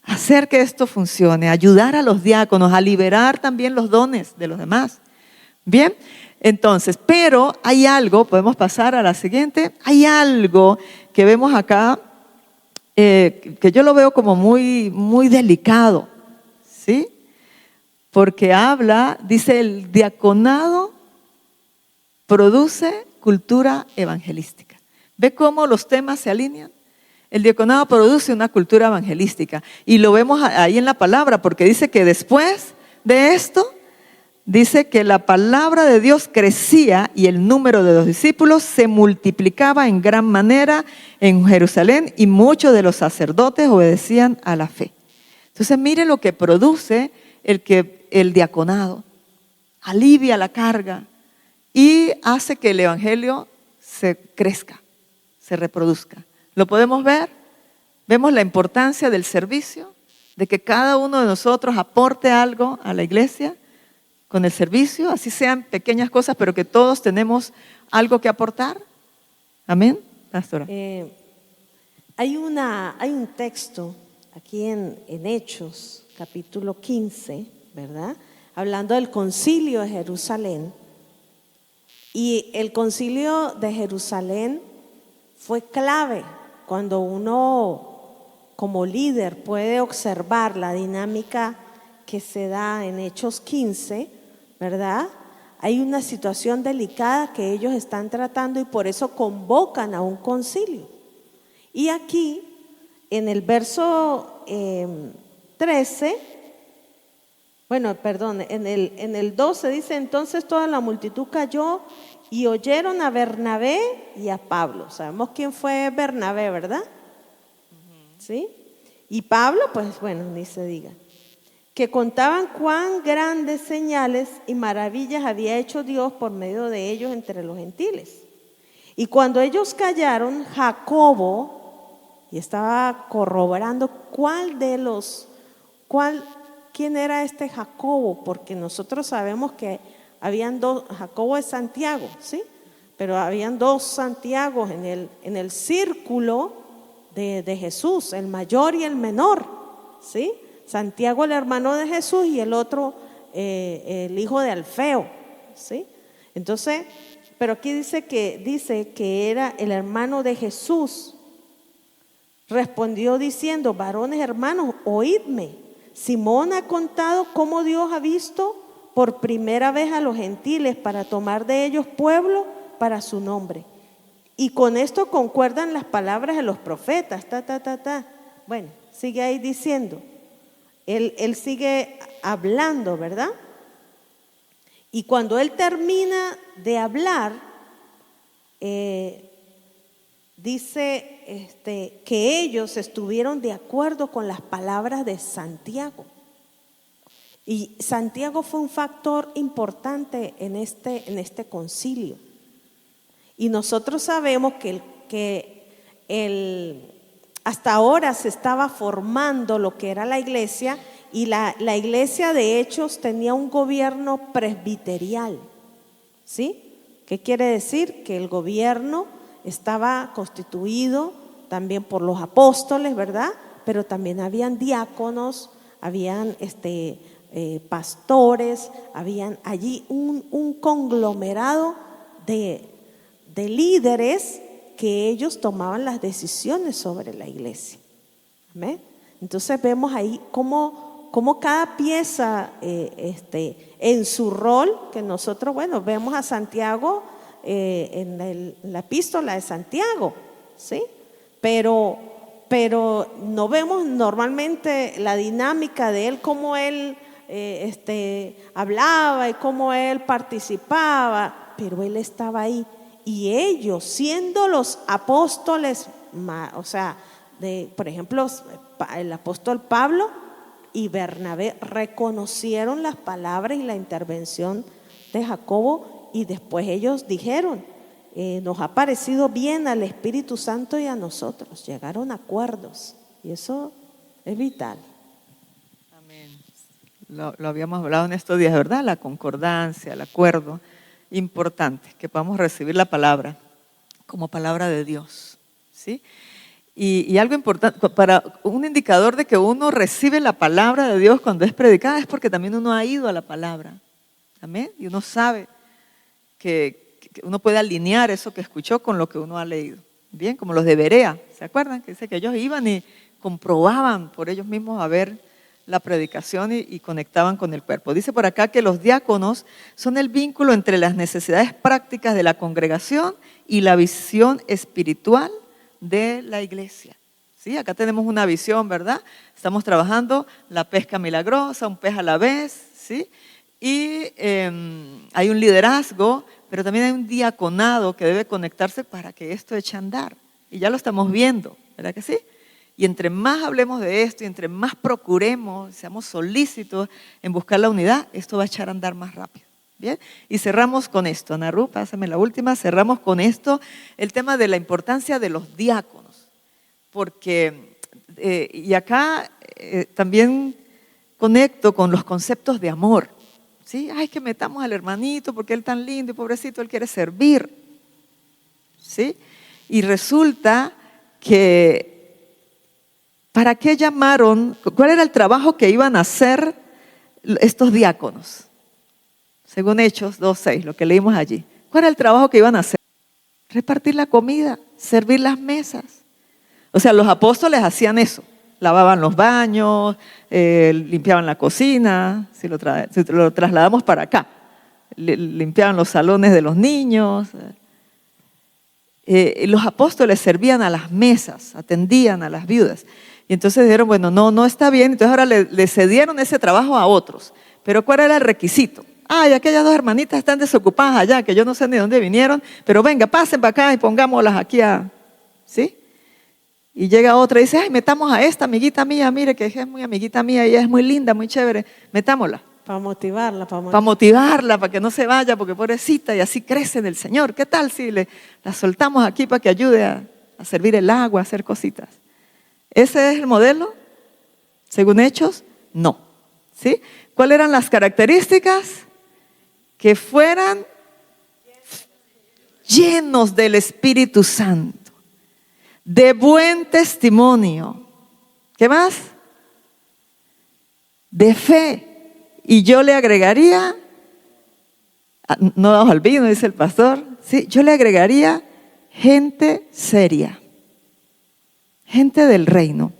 Hacer que esto funcione, ayudar a los diáconos, a liberar también los dones de los demás. Bien, entonces, pero hay algo, podemos pasar a la siguiente, hay algo que vemos acá, que yo lo veo como muy, muy delicado, ¿sí? Porque dice, el diaconado produce cultura evangelística. ¿Ve cómo los temas se alinean? El diaconado produce una cultura evangelística y lo vemos ahí en la palabra, porque dice que después de esto, dice que la palabra de Dios crecía y el número de los discípulos se multiplicaba en gran manera en Jerusalén y muchos de los sacerdotes obedecían a la fe. Entonces mire lo que produce el diaconado, alivia la carga y hace que el evangelio se crezca, se reproduzca. ¿Lo podemos ver? Vemos la importancia del servicio, de que cada uno de nosotros aporte algo a la iglesia con el servicio, así sean pequeñas cosas, pero que todos tenemos algo que aportar. Amén, pastora. Hay un texto aquí en Hechos, capítulo 15, ¿verdad? Hablando del concilio de Jerusalén. Y el concilio de Jerusalén fue clave cuando uno como líder puede observar la dinámica que se da en Hechos 15, ¿verdad? Hay una situación delicada que ellos están tratando y por eso convocan a un concilio. Y aquí, en el verso 13, en el 12 dice, entonces toda la multitud cayó y oyeron a Bernabé y a Pablo. Sabemos quién fue Bernabé, ¿verdad? ¿Sí? Y Pablo, pues bueno, ni se diga. Que contaban cuán grandes señales y maravillas había hecho Dios por medio de ellos entre los gentiles. Y cuando ellos callaron, Jacobo, y estaba corroborando quién era este Jacobo, porque nosotros sabemos que habían dos, Jacobo es Santiago, ¿sí? Pero habían 2 Santiagos en el círculo de Jesús, el mayor y el menor, ¿sí? Santiago el hermano de Jesús y el otro el hijo de Alfeo, ¿sí? Entonces, pero aquí dice que era el hermano de Jesús. Respondió diciendo, varones hermanos, oídme. Simón ha contado cómo Dios ha visto por primera vez a los gentiles para tomar de ellos pueblo para su nombre. Y con esto concuerdan las palabras de los profetas. Bueno, sigue ahí diciendo. Él sigue hablando, ¿verdad? Y cuando él termina de hablar, dice que ellos estuvieron de acuerdo con las palabras de Santiago. Y Santiago fue un factor importante en este concilio. Y nosotros sabemos hasta ahora se estaba formando lo que era la iglesia, y la iglesia de Hechos tenía un gobierno presbiterial, ¿sí? ¿Qué quiere decir? Que el gobierno estaba constituido también por los apóstoles, ¿verdad? Pero también habían diáconos, habían pastores, habían allí un conglomerado de líderes que ellos tomaban las decisiones sobre la iglesia. ¿Amén? Entonces vemos ahí cómo cada pieza en su rol, que nosotros, bueno, vemos a Santiago en la epístola de Santiago, ¿sí? Pero no vemos normalmente la dinámica de él, cómo él hablaba y cómo él participaba, pero él estaba ahí. Y ellos, siendo los apóstoles, o sea, por ejemplo, el apóstol Pablo y Bernabé reconocieron las palabras y la intervención de Jacobo, y después ellos dijeron, nos ha parecido bien al Espíritu Santo y a nosotros. Llegaron a acuerdos, y eso es vital. Amén. Lo habíamos hablado en estos días, ¿verdad? La concordancia, el acuerdo. Importante que podamos recibir la palabra como palabra de Dios, ¿sí? Y algo importante, para un indicador de que uno recibe la palabra de Dios cuando es predicada, es porque también uno ha ido a la palabra. Amén. Y uno sabe que uno puede alinear eso que escuchó con lo que uno ha leído. Bien, como los de Berea, ¿se acuerdan? Que dice que ellos iban y comprobaban por ellos mismos a ver la predicación y conectaban con el cuerpo. Dice por acá que los diáconos son el vínculo entre las necesidades prácticas de la congregación y la visión espiritual de la iglesia. ¿Sí? Acá tenemos una visión, ¿verdad? Estamos trabajando la pesca milagrosa, un pez a la vez, ¿sí? Y hay un liderazgo, pero también hay un diaconado que debe conectarse para que esto eche a andar. Y ya lo estamos viendo, ¿verdad que sí? Y entre más hablemos de esto y entre más procuremos, seamos solícitos en buscar la unidad, esto va a echar a andar más rápido. ¿Bien? Y cerramos con esto. Ana Ru, pásame la última. Cerramos con esto el tema de la importancia de los diáconos. Porque, y acá también conecto con los conceptos de amor. ¿Sí? Ay, que metamos al hermanito porque él tan lindo y pobrecito, él quiere servir. ¿Sí? Y resulta que ¿para qué llamaron? ¿Cuál era el trabajo que iban a hacer estos diáconos? Según Hechos 2:6, lo que leímos allí. ¿Cuál era el trabajo que iban a hacer? Repartir la comida, servir las mesas. O sea, los apóstoles hacían eso. Lavaban los baños, limpiaban la cocina, si lo trasladamos para acá. Limpiaban los salones de los niños. Los apóstoles servían a las mesas, atendían a las viudas. Y entonces dijeron, bueno, no está bien. Entonces ahora le cedieron ese trabajo a otros. Pero ¿cuál era el requisito? Ay, aquellas dos hermanitas están desocupadas allá, que yo no sé ni dónde vinieron, pero venga, pasen para acá y pongámoslas aquí ¿sí? Y llega otra y dice, ay, metamos a esta amiguita mía, mire que es muy amiguita mía, ella es muy linda, muy chévere, metámosla. Para motivarla. Para motivarla, para que no se vaya, porque pobrecita, y así crece en el Señor. ¿Qué tal si la soltamos aquí para que ayude a servir el agua, a hacer cositas? ¿Ese es el modelo? Según Hechos, no. ¿Sí? ¿Cuáles eran las características? Que fueran llenos del Espíritu Santo, de buen testimonio. ¿Qué más? De fe. Y yo le agregaría, no daos al vino, dice el pastor, ¿sí? Yo le agregaría gente seria, gente del reino,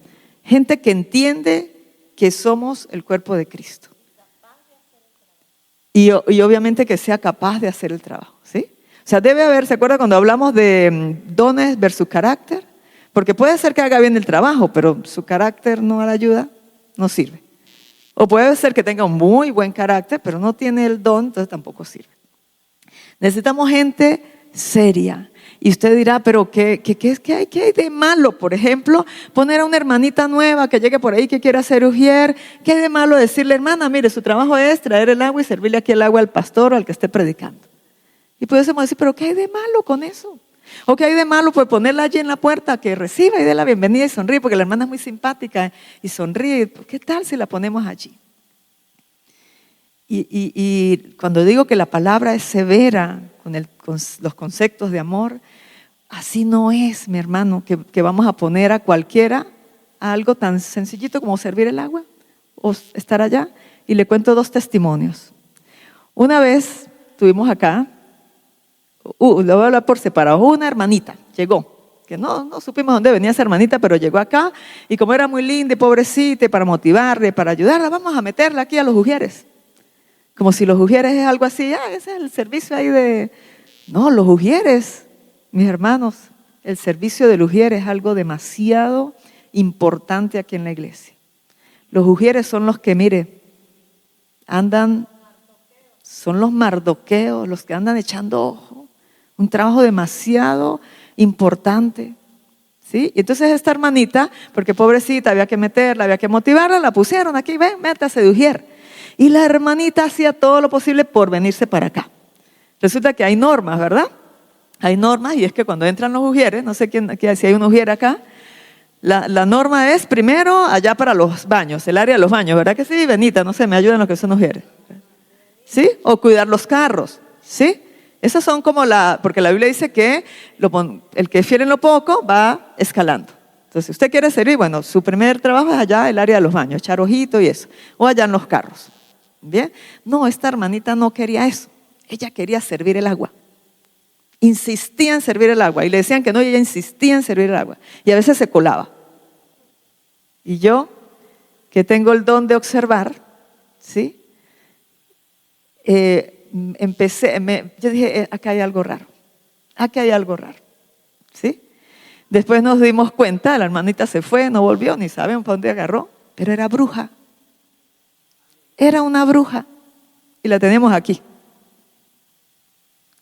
gente que entiende que somos el cuerpo de Cristo. Y obviamente que sea capaz de hacer el trabajo, ¿sí? O sea, debe haber, ¿se acuerda cuando hablamos de dones versus carácter? Porque puede ser que haga bien el trabajo, pero su carácter no la ayuda, no sirve. O puede ser que tenga un muy buen carácter, pero no tiene el don, entonces tampoco sirve. Necesitamos gente seria, Y usted dirá, pero ¿qué hay de malo? Por ejemplo, poner a una hermanita nueva que llegue por ahí que quiera ser ujier. ¿Qué hay de malo decirle, hermana, mire, su trabajo es traer el agua y servirle aquí el agua al pastor o al que esté predicando? Y pudiésemos decir, pero ¿qué hay de malo con eso? ¿O qué hay de malo por ponerla allí en la puerta, que reciba y dé la bienvenida y sonríe? Porque la hermana es muy simpática y sonríe. ¿Qué tal si la ponemos allí? Y cuando digo que la palabra es severa con los conceptos de amor, así no es, mi hermano, que vamos a poner a cualquiera a algo tan sencillito como servir el agua o estar allá. Y le cuento 2 testimonios. Una vez tuvimos acá, lo voy a hablar por separado, una hermanita llegó, que no supimos dónde venía esa hermanita, pero llegó acá y como era muy linda y pobrecita, y para motivarle, para ayudarla, vamos a meterla aquí a los ujieres. Como si los ujieres es algo así, ese es el servicio ahí de... No, los ujieres, mis hermanos, el servicio del ujier es algo demasiado importante aquí en la iglesia. Los ujieres son los que, mire, son los mardoqueos, los que andan echando ojo. Un trabajo demasiado importante. ¿Sí? Y entonces esta hermanita, porque pobrecita, había que meterla, había que motivarla, la pusieron aquí, ven, métase de ujier. Y la hermanita hacía todo lo posible por venirse para acá. Resulta que hay normas, ¿verdad? Hay normas, y es que cuando entran los ujieres, no sé si hay un ujier acá, la norma es primero allá para los baños, el área de los baños, ¿verdad que sí? Benita, no sé, me ayudan los que son ujieres. ¿Sí? O cuidar los carros, ¿sí? Esas son como porque la Biblia dice que el que es fiel en lo poco va escalando. Entonces, si usted quiere servir, bueno, su primer trabajo es allá, el área de los baños, echar ojito y eso, o allá en los carros. ¿Bien? No, esta hermanita no quería eso. Ella quería servir el agua. Insistía en servir el agua. Y le decían que no, y ella insistía en servir el agua. Y a veces se colaba. Y yo, que tengo el don de observar, ¿sí? Yo dije, acá hay algo raro. Aquí hay algo raro. ¿Sí? Después nos dimos cuenta, la hermanita se fue, no volvió, ni sabemos para dónde agarró, pero era bruja. Era una bruja y la tenemos aquí,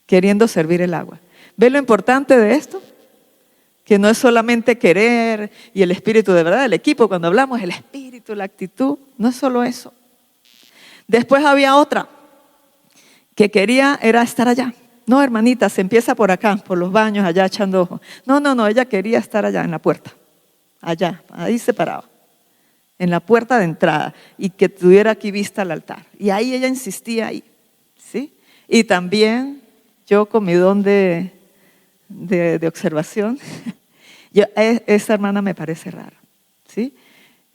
queriendo servir el agua. ¿Ves lo importante de esto? Que no es solamente querer y el espíritu de verdad, el equipo, cuando hablamos, el espíritu, la actitud, no es solo eso. Después había otra que era estar allá. No, hermanita, se empieza por acá, por los baños, allá echando ojo. No, ella quería estar allá en la puerta, allá, ahí separado. En la puerta de entrada y que tuviera aquí vista al altar. Y ahí ella insistía ahí, ¿sí? Y también yo con mi don de observación, esa hermana me parece rara, ¿sí?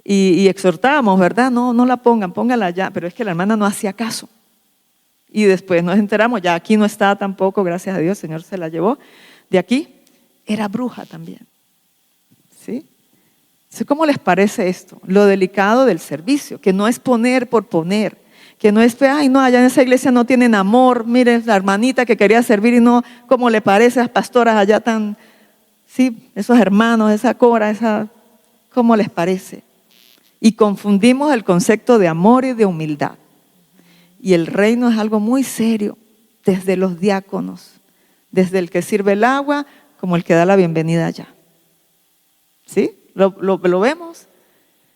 Y exhortábamos, ¿verdad? No la póngala allá, pero es que la hermana no hacía caso. Y después nos enteramos, ya aquí no está tampoco, gracias a Dios, el Señor se la llevó. De aquí era bruja también, ¿sí? ¿Cómo les parece esto? Lo delicado del servicio, que no es poner por poner, que no es, ay no, allá en esa iglesia no tienen amor, mire la hermanita que quería servir y no, ¿cómo le parece a las pastoras allá tan, sí, esos hermanos, esa cora, ¿cómo les parece? Y confundimos el concepto de amor y de humildad. Y el reino es algo muy serio, desde los diáconos, desde el que sirve el agua como el que da la bienvenida allá. ¿Sí? Lo vemos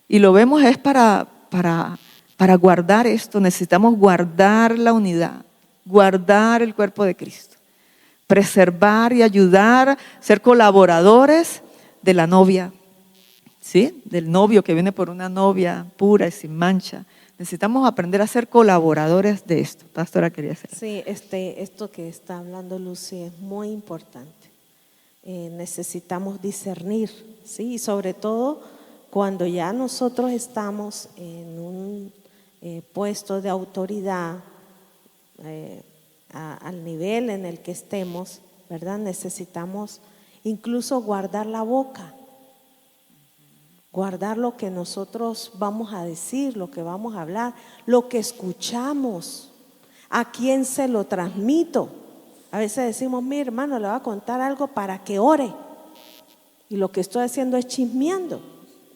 y lo vemos es para guardar esto. Necesitamos guardar la unidad, guardar el cuerpo de Cristo, preservar y ayudar, ser colaboradores de la novia, ¿sí? Del novio que viene por una novia pura y sin mancha. Necesitamos aprender a ser colaboradores de esto. Pastora, quería decir. Sí, esto que está hablando Lucy es muy importante. Necesitamos discernir, ¿sí? Y sobre todo cuando ya nosotros estamos en un puesto de autoridad, al nivel en el que estemos, ¿verdad? Necesitamos incluso guardar la boca, guardar lo que nosotros vamos a decir, lo que vamos a hablar, lo que escuchamos, a quién se lo transmito. A veces decimos, mi hermano le va a contar algo para que ore. Y lo que estoy haciendo es chismeando,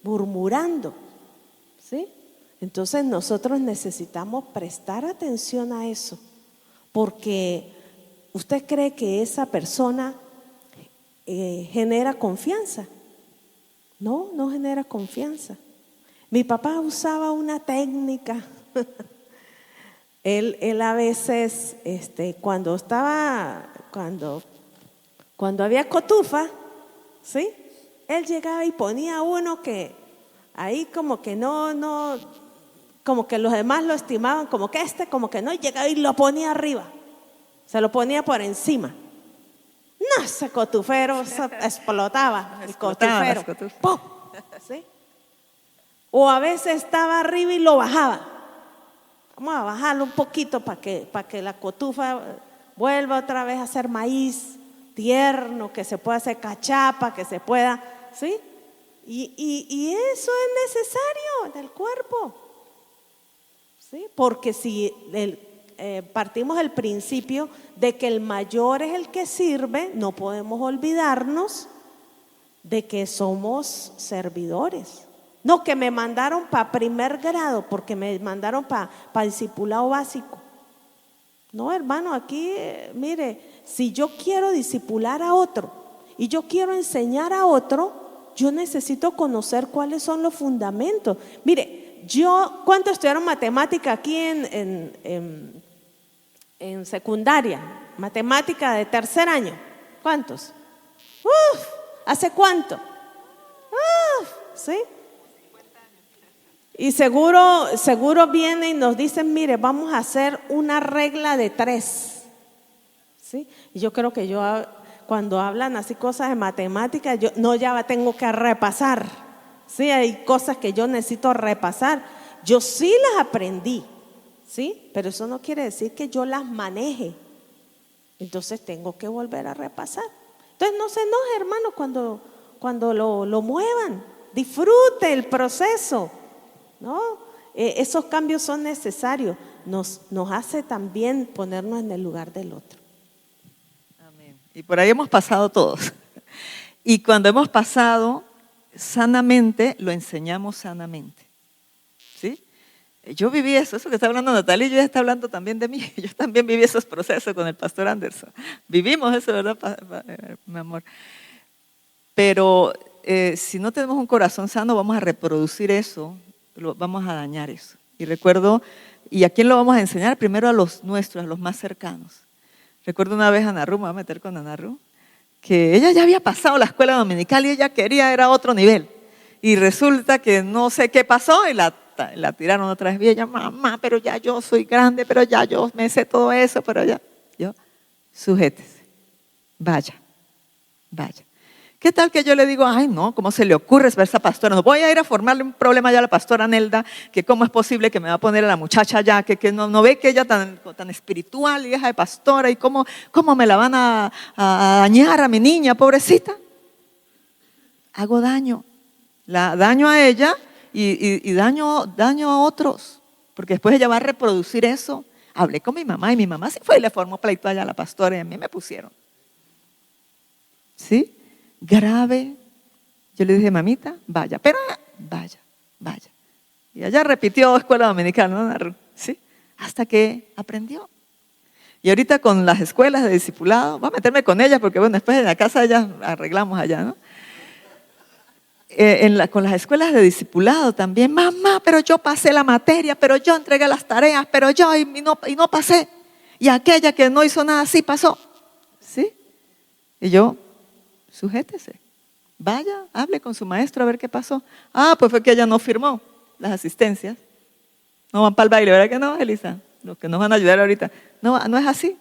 murmurando, ¿sí? Entonces nosotros necesitamos prestar atención a eso. Porque usted cree que esa persona genera confianza. No, no genera confianza. Mi papá usaba una técnica. Él a veces, cuando había cotufa, ¿sí? Él llegaba y ponía uno que ahí como que no, como que los demás lo estimaban, como que como que no, y llegaba y lo ponía arriba, se lo ponía por encima. No, ese cotufero explotaba, el cotufero. ¡Pum! ¿Sí? O a veces estaba arriba y lo bajaba. Vamos a bajarlo un poquito para que la cotufa vuelva otra vez a ser maíz tierno, que se pueda hacer cachapa, que se pueda, ¿sí? Y eso es necesario en el cuerpo, ¿sí? Porque si partimos del principio de que el mayor es el que sirve, no podemos olvidarnos de que somos servidores. No, que me mandaron para primer grado, porque me mandaron para discipulado básico. No, hermano, aquí, mire, si yo quiero discipular a otro y yo quiero enseñar a otro, yo necesito conocer cuáles son los fundamentos. Mire, ¿cuántos estudiaron matemática aquí en secundaria? Matemática de tercer año. ¿Cuántos? ¿Hace cuánto? ¿Sí? Y seguro vienen y nos dicen, mire, vamos a hacer una regla de 3. ¿Sí? Y yo creo que cuando hablan así cosas de matemáticas, ya tengo que repasar. Sí, hay cosas que yo necesito repasar. Yo sí las aprendí, ¿sí? Pero eso no quiere decir que yo las maneje. Entonces tengo que volver a repasar. Entonces no se enoje, hermano, cuando lo muevan. Disfrute el proceso, ¿no? Esos cambios son necesarios. Nos hace también ponernos en el lugar del otro. Amén. Y por ahí hemos pasado todos. Y cuando hemos pasado sanamente, lo enseñamos sanamente. ¿Sí? Yo viví eso que está hablando Natalia, y ella está hablando también de mí. Yo también viví esos procesos con el pastor Anderson. Vivimos eso, ¿verdad, mi amor? Pero si no tenemos un corazón sano, vamos a reproducir eso, vamos a dañar eso. Y recuerdo, ¿y a quién lo vamos a enseñar? Primero a los nuestros, a los más cercanos. Recuerdo una vez a Ana Ru, me voy a meter con Ana Ru, que ella ya había pasado la escuela dominical y ella quería ir a otro nivel. Y resulta que no sé qué pasó y la tiraron otra vez. Y ella, mamá, pero ya yo soy grande, pero ya yo me sé todo eso, pero ya. Yo, sujétese, vaya. ¿Qué tal que yo le digo, ay no, ¿cómo se le ocurre ver esa pastora? No voy a ir a formarle un problema ya a la pastora Nelda, que cómo es posible que me va a poner a la muchacha allá, que no ve que ella tan espiritual y hija de pastora, y cómo me la van a dañar a mi niña, pobrecita. Hago daño, daño a ella y daño a otros, porque después ella va a reproducir eso. Hablé con mi mamá y mi mamá sí fue y le formó pleito allá a la pastora y a mí me pusieron. ¿Sí? Grave. Yo le dije, mamita, vaya, pero vaya. Y ella repitió escuela dominical, ¿no? ¿Sí? Hasta que aprendió. Y ahorita con las escuelas de discipulado, voy a meterme con ellas porque bueno, después en la casa ellas arreglamos allá, ¿no? Con las escuelas de discipulado también, mamá, pero yo pasé la materia, pero yo entregué las tareas, pero yo y no pasé. Y aquella que no hizo nada, sí pasó. ¿Sí? Y yo, sujétese, vaya, hable con su maestro a ver qué pasó. Pues fue que ella no firmó las asistencias. No van para el baile, ¿verdad que no, Elisa? Los que nos van a ayudar ahorita. No es así.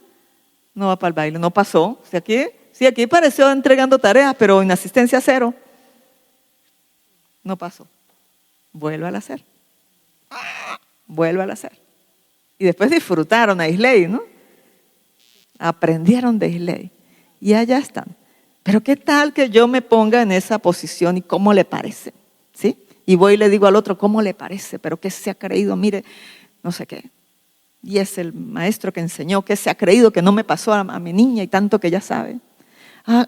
No va para el baile, no pasó. Aquí pareció entregando tareas, pero en asistencia 0. No pasó. Vuelve a hacer. Y después disfrutaron a Isley, ¿no? Aprendieron de Isley. Y allá están. Pero ¿qué tal que yo me ponga en esa posición y cómo le parece? ¿Sí? Y voy y le digo al otro, ¿cómo le parece? Pero ¿qué se ha creído? Mire, no sé qué. Y es el maestro que enseñó, ¿qué se ha creído que no me pasó a mi niña y tanto que ya sabe?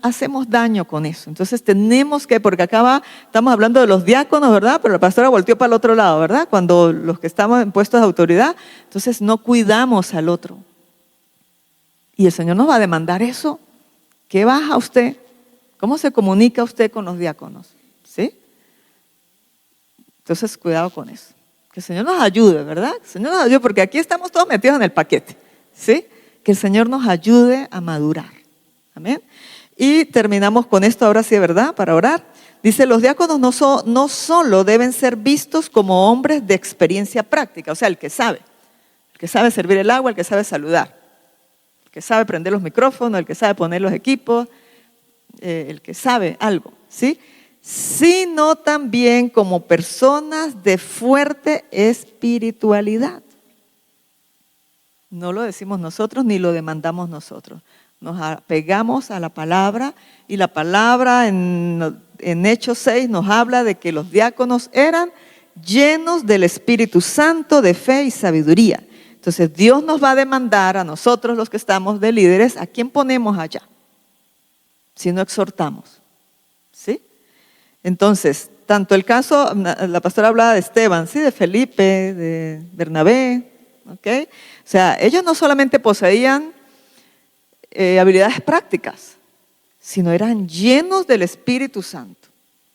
Hacemos daño con eso. Entonces tenemos que, porque acá estamos hablando de los diáconos, ¿verdad? Pero la pastora volteó para el otro lado, ¿verdad? Cuando los que estamos en puestos de autoridad, entonces no cuidamos al otro. Y el Señor nos va a demandar eso. ¿Qué baja usted? ¿Cómo se comunica usted con los diáconos? ¿Sí? Entonces, cuidado con eso. Que el Señor nos ayude, ¿verdad? Que el Señor nos ayude, porque aquí estamos todos metidos en el paquete. ¿Sí? Que el Señor nos ayude a madurar. Amén. Y terminamos con esto ahora sí, ¿verdad? Para orar. Dice, los diáconos no solo deben ser vistos como hombres de experiencia práctica, o sea, el que sabe servir el agua, el que sabe saludar, el que sabe prender los micrófonos, el que sabe poner los equipos, el que sabe algo, ¿sí? Sino también como personas de fuerte espiritualidad. No lo decimos nosotros ni lo demandamos nosotros. Nos apegamos a la palabra y la palabra en Hechos 6 nos habla de que los diáconos eran llenos del Espíritu Santo, de fe y sabiduría. Entonces Dios nos va a demandar a nosotros los que estamos de líderes, ¿a quién ponemos allá? Si no exhortamos, ¿sí? Entonces, tanto el caso, la pastora hablaba de Esteban, ¿sí? De Felipe, de Bernabé, ¿ok? O sea, ellos no solamente poseían habilidades prácticas, sino eran llenos del Espíritu Santo.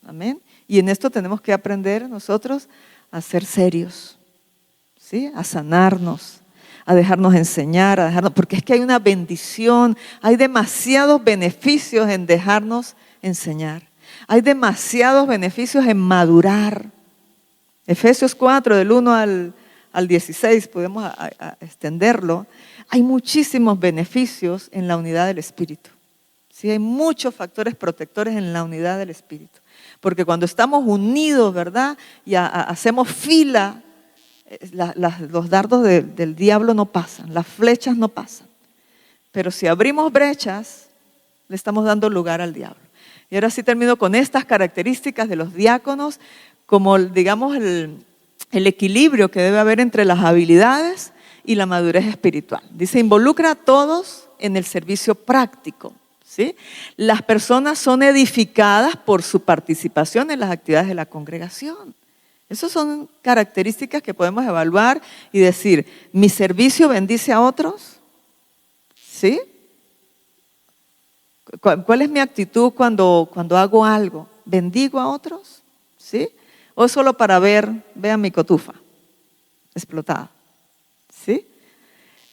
Amén. Y en esto tenemos que aprender nosotros a ser serios, ¿sí? A sanarnos, a dejarnos enseñar, porque es que hay una bendición, hay demasiados beneficios en dejarnos enseñar. Hay demasiados beneficios en madurar. Efesios 4, del 1 al 16, podemos extenderlo. Hay muchísimos beneficios en la unidad del Espíritu. Sí, hay muchos factores protectores en la unidad del Espíritu. Porque cuando estamos unidos, ¿verdad? Y hacemos fila, los dardos del diablo no pasan, las flechas no pasan. Pero si abrimos brechas, le estamos dando lugar al diablo. Y ahora sí termino con estas características de los diáconos, como digamos el equilibrio que debe haber entre las habilidades y la madurez espiritual. Dice, involucra a todos en el servicio práctico, ¿sí? Las personas son edificadas por su participación en las actividades de la congregación. Esas son características que podemos evaluar y decir, ¿mi servicio bendice a otros? ¿Sí? ¿Cuál es mi actitud cuando hago algo? ¿Bendigo a otros? ¿Sí? ¿O solo para vean mi cotufa explotada? ¿Sí?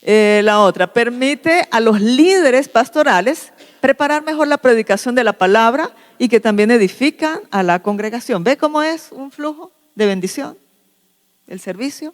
La otra, permite a los líderes pastorales preparar mejor la predicación de la palabra y que también edifican a la congregación. ¿Ve cómo es un flujo de bendición? El servicio.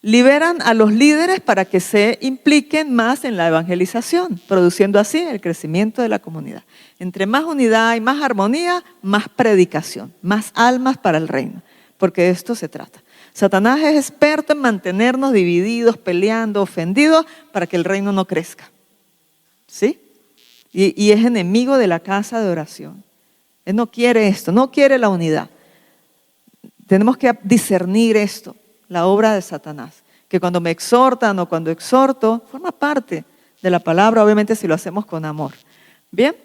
Liberan a los líderes para que se impliquen más en la evangelización, produciendo así el crecimiento de la comunidad. Entre más unidad y más armonía, más predicación, más almas para el reino, porque de esto se trata. Satanás es experto en mantenernos divididos, peleando, ofendidos, para que el reino no crezca. ¿Sí? Y es enemigo de la casa de oración. Él no quiere esto, no quiere la unidad. Tenemos que discernir esto, la obra de Satanás. Que cuando me exhortan o cuando exhorto, forma parte de la palabra, obviamente si lo hacemos con amor. Bien.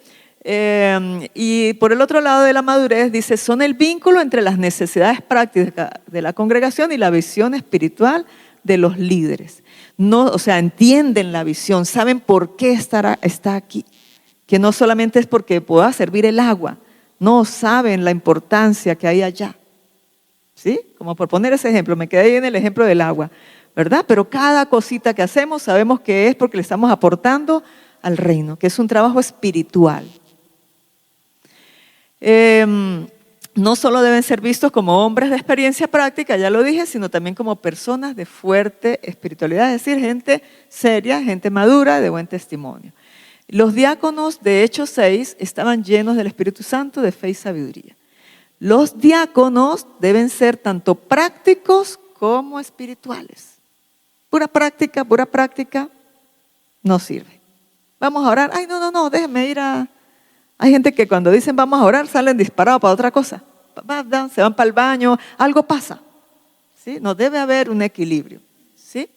Y por el otro lado de la madurez dice, son el vínculo entre las necesidades prácticas de la congregación y la visión espiritual de los líderes. No, o sea, entienden la visión, saben por qué está aquí, que no solamente es porque pueda servir el agua, no saben la importancia que hay allá. ¿Sí? Como por poner ese ejemplo, me quedé ahí en el ejemplo del agua, ¿verdad? Pero cada cosita que hacemos sabemos que es porque le estamos aportando al reino, que es un trabajo espiritual. No solo deben ser vistos como hombres de experiencia práctica, ya lo dije, sino también como personas de fuerte espiritualidad, es decir, gente seria, gente madura, de buen testimonio. Los diáconos de Hechos 6 estaban llenos del Espíritu Santo, de fe y sabiduría. Los diáconos deben ser tanto prácticos como espirituales. Pura práctica, no sirve. Vamos a orar. Ay, no, déjenme ir a... Hay gente que cuando dicen vamos a orar salen disparados para otra cosa. Se van para el baño, algo pasa. ¿Sí? No debe haber un equilibrio. ¿Sí?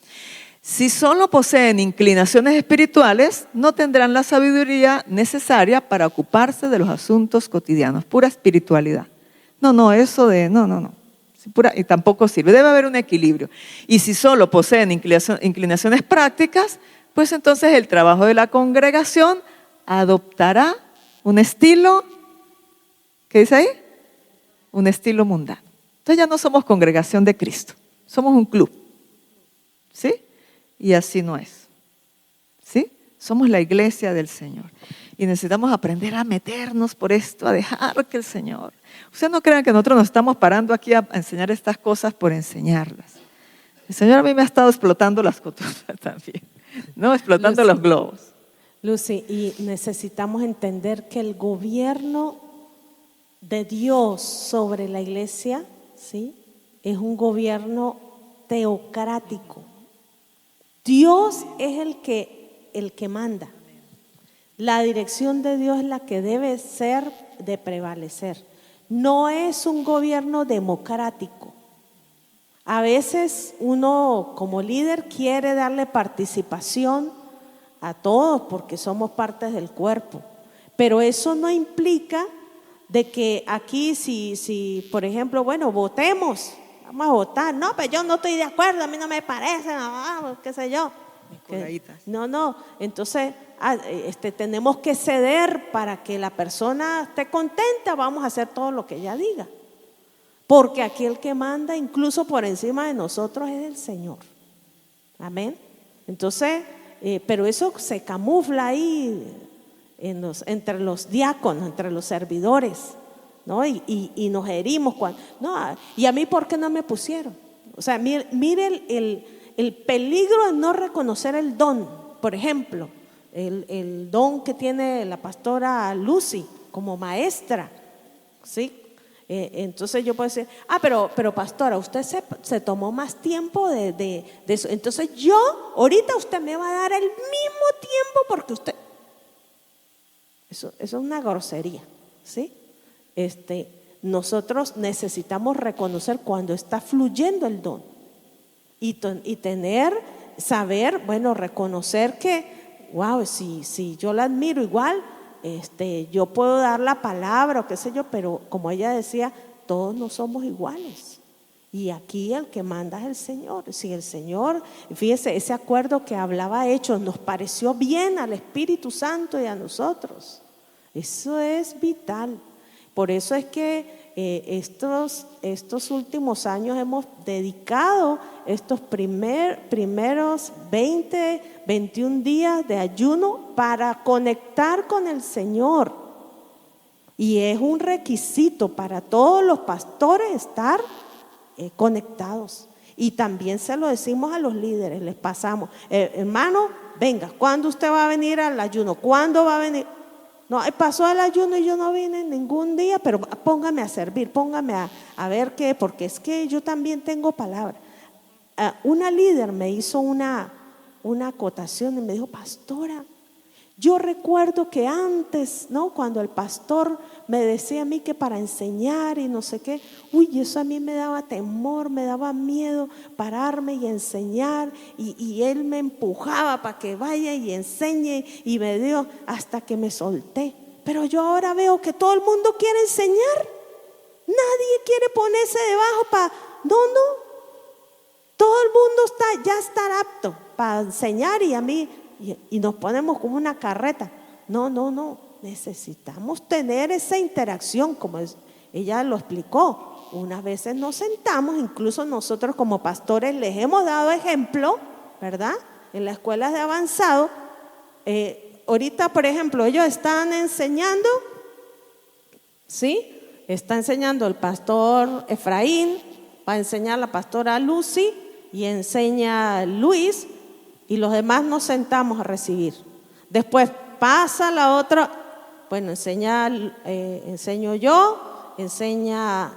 Si solo poseen inclinaciones espirituales, no tendrán la sabiduría necesaria para ocuparse de los asuntos cotidianos. Pura espiritualidad. No, eso de, no. Y tampoco sirve. Debe haber un equilibrio. Y si solo poseen inclinaciones prácticas, pues entonces el trabajo de la congregación adoptará un estilo, ¿qué dice ahí? Un estilo mundano. Entonces ya no somos congregación de Cristo, somos un club, ¿sí? Y así no es, ¿sí? Somos la iglesia del Señor y necesitamos aprender a meternos por esto, a dejar que el Señor. Ustedes no crean que nosotros nos estamos parando aquí a enseñar estas cosas por enseñarlas. El Señor a mí me ha estado explotando las cotufas también, ¿no? Explotando los globos. Lucy, y necesitamos entender que el gobierno de Dios sobre la iglesia, ¿sí?, es un gobierno teocrático. Dios es el que manda. La dirección de Dios es la que debe ser de prevalecer. No es un gobierno democrático. A veces uno como líder quiere darle participación a todos porque somos partes del cuerpo, pero eso no implica de que aquí si por ejemplo, bueno, votemos, vamos a votar, no, pero yo no estoy de acuerdo, a mí no me parece, no, qué sé yo. No, entonces tenemos que ceder para que la persona esté contenta, vamos a hacer todo lo que ella diga. Porque aquí el que manda incluso por encima de nosotros es el Señor. Amén. Entonces, pero eso se camufla ahí entre los diáconos, entre los servidores, ¿no? Y nos herimos cuando, no, y a mí ¿por qué no me pusieron? O sea, mire el peligro de no reconocer el don. Por ejemplo, el don que tiene la pastora Lucy como maestra, ¿sí? Entonces yo puedo decir, pero pastora, usted se tomó más tiempo de eso. Entonces ahorita usted me va a dar el mismo tiempo porque usted… Eso es una grosería, ¿sí? Nosotros necesitamos reconocer cuando está fluyendo el don y saber, bueno, reconocer que, wow, si yo la admiro igual, yo puedo dar la palabra o qué sé yo, pero como ella decía, todos no somos iguales. Y aquí el que manda es el Señor. Si el Señor, fíjese, ese acuerdo que hablaba Hechos nos pareció bien al Espíritu Santo y a nosotros. Eso es vital. Por eso es que estos últimos años hemos dedicado estos primeros 21 días de ayuno para conectar con el Señor. Y es un requisito para todos los pastores estar conectados. Y también se lo decimos a los líderes, les pasamos, hermano, venga, ¿cuándo usted va a venir al ayuno? ¿Cuándo va a venir? No, pasó el ayuno y yo no vine ningún día, pero póngame a servir, póngame a ver qué, porque es que yo también tengo palabra. Una líder me hizo una acotación y me dijo, pastora, yo recuerdo que antes, ¿no?, cuando el pastor me decía a mí que para enseñar y no sé qué, eso a mí me daba temor, me daba miedo pararme y enseñar, y él me empujaba para que vaya y enseñe y me dio hasta que me solté. Pero yo ahora veo que todo el mundo quiere enseñar, nadie quiere ponerse debajo no, todo el mundo ya está apto para enseñar y a mí, y nos ponemos como una carreta. No, necesitamos tener esa interacción, como ella lo explicó. Unas veces nos sentamos, incluso nosotros como pastores les hemos dado ejemplo, ¿verdad? En las escuelas de avanzado, ahorita, por ejemplo, ellos están enseñando, ¿sí? Está enseñando el pastor Efraín, va a enseñar la pastora Lucy y enseña Luis, y los demás nos sentamos a recibir. Después pasa la otra, bueno, enseño yo, enseña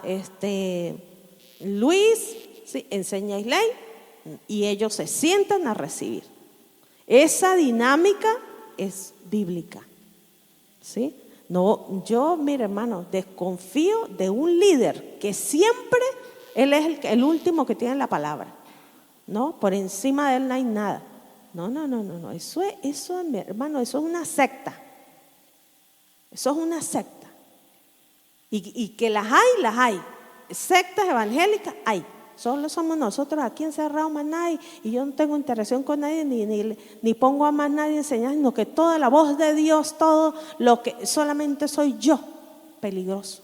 Luis, ¿sí?, enseña Islay, y ellos se sientan a recibir. Esa dinámica es bíblica, ¿sí? No, yo, mire hermano, desconfío de un líder que siempre él es el último que tiene la palabra, ¿no? Por encima de él no hay nada. No. Eso, hermano, eso es una secta. Eso es una secta. Y que las hay. Sectas evangélicas hay. Solo somos nosotros aquí encerrados, más nadie. Y yo no tengo interacción con nadie, ni pongo a más nadie a enseñar, sino que toda la voz de Dios, todo lo que solamente soy yo. Peligroso,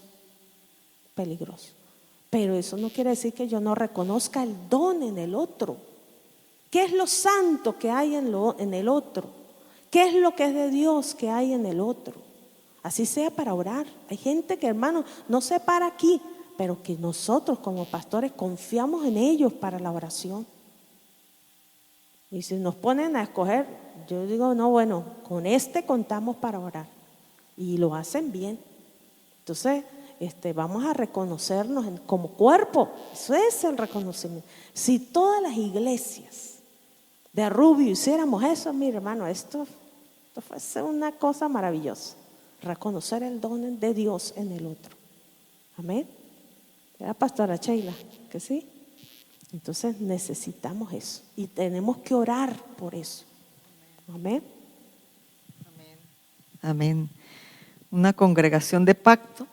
peligroso. Pero eso no quiere decir que yo no reconozca el don en el otro. ¿Qué es lo santo que hay en el otro? ¿Qué es lo que es de Dios que hay en el otro? Así sea para orar. Hay gente que, hermano, no se para aquí, pero que nosotros como pastores confiamos en ellos para la oración. Y si nos ponen a escoger, yo digo, no, bueno, con este contamos para orar. Y lo hacen bien. Entonces, vamos a reconocernos como cuerpo. Eso es el reconocimiento. Si todas las iglesias de Rubio hiciéramos eso, mire, hermano, esto fuese una cosa maravillosa. Reconocer el don de Dios en el otro. Amén. Era pastora Sheila, que sí. Entonces necesitamos eso y tenemos que orar por eso. Amén. Amén. Amén. Una congregación de pacto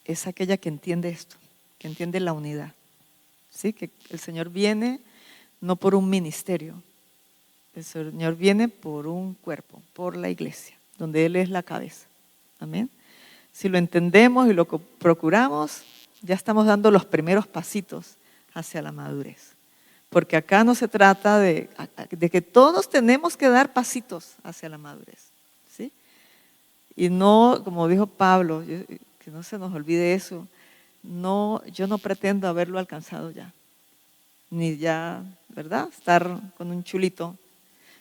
es aquella que entiende esto, que entiende la unidad. ¿Sí? Que el Señor viene no por un ministerio, el Señor viene por un cuerpo, por la iglesia, donde Él es la cabeza. Amén. Si lo entendemos y lo procuramos, ya estamos dando los primeros pasitos hacia la madurez. Porque acá no se trata de que todos tenemos que dar pasitos hacia la madurez. ¿Sí? Y no, como dijo Pablo, que no se nos olvide eso, yo no pretendo haberlo alcanzado ya, ni ya, ¿verdad? Estar con un chulito,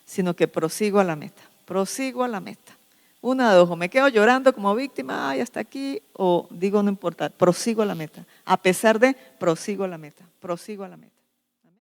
sino que prosigo a la meta, Una de dos, o me quedo llorando como víctima, ay, hasta aquí, o digo, no importa, prosigo a la meta, a pesar de, prosigo a la meta.